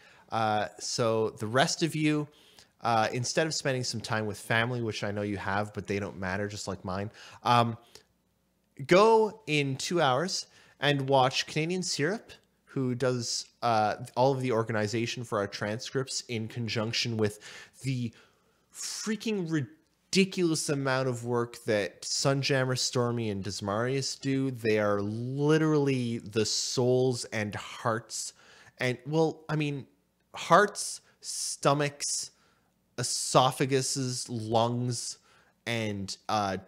So the rest of you, instead of spending some time with family, which I know you have, but they don't matter, just like mine, go in 2 hours and watch Canadian Syrup, who does all of the organization for our transcripts in conjunction with the freaking ridiculous amount of work that Sunjammer, Stormy, and Desmarius do. They are literally the souls and hearts, and well, I mean, hearts, stomachs, esophaguses, lungs, and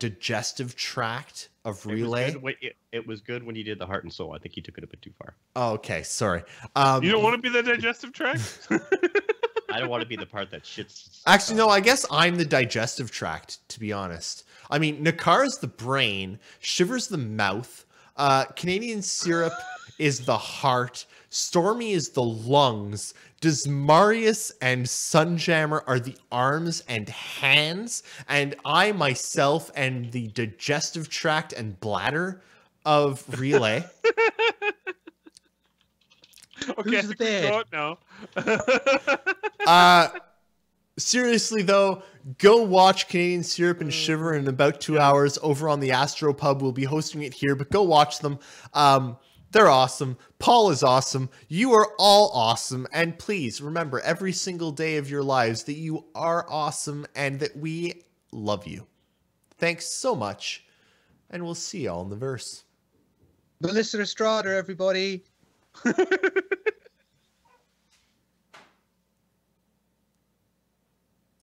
digestive tract of Relay. It was good when you did the heart and soul. I think you took it a bit too far. Oh, okay, sorry. You don't want to be the digestive tract? I don't want to be the part that shits. Actually, no, I guess I'm the digestive tract, to be honest. I mean, Nakar's the brain, Shiver's the mouth, Canadian Syrup is the heart, Stormy is the lungs, Desmarius and Sunjammer are the arms and hands, and I myself am the digestive tract and bladder of Relay. Okay, I Who's the think we can bed? go out now. Seriously though, go watch Canadian Syrup and Shiver in about 2 hours over on the Astro Pub. We'll be hosting it here, but go watch them. They're awesome. Paul is awesome. You are all awesome. And please remember every single day of your lives that you are awesome and that we love you. Thanks so much. And we'll see y'all in the verse. Melissa Estrada, everybody.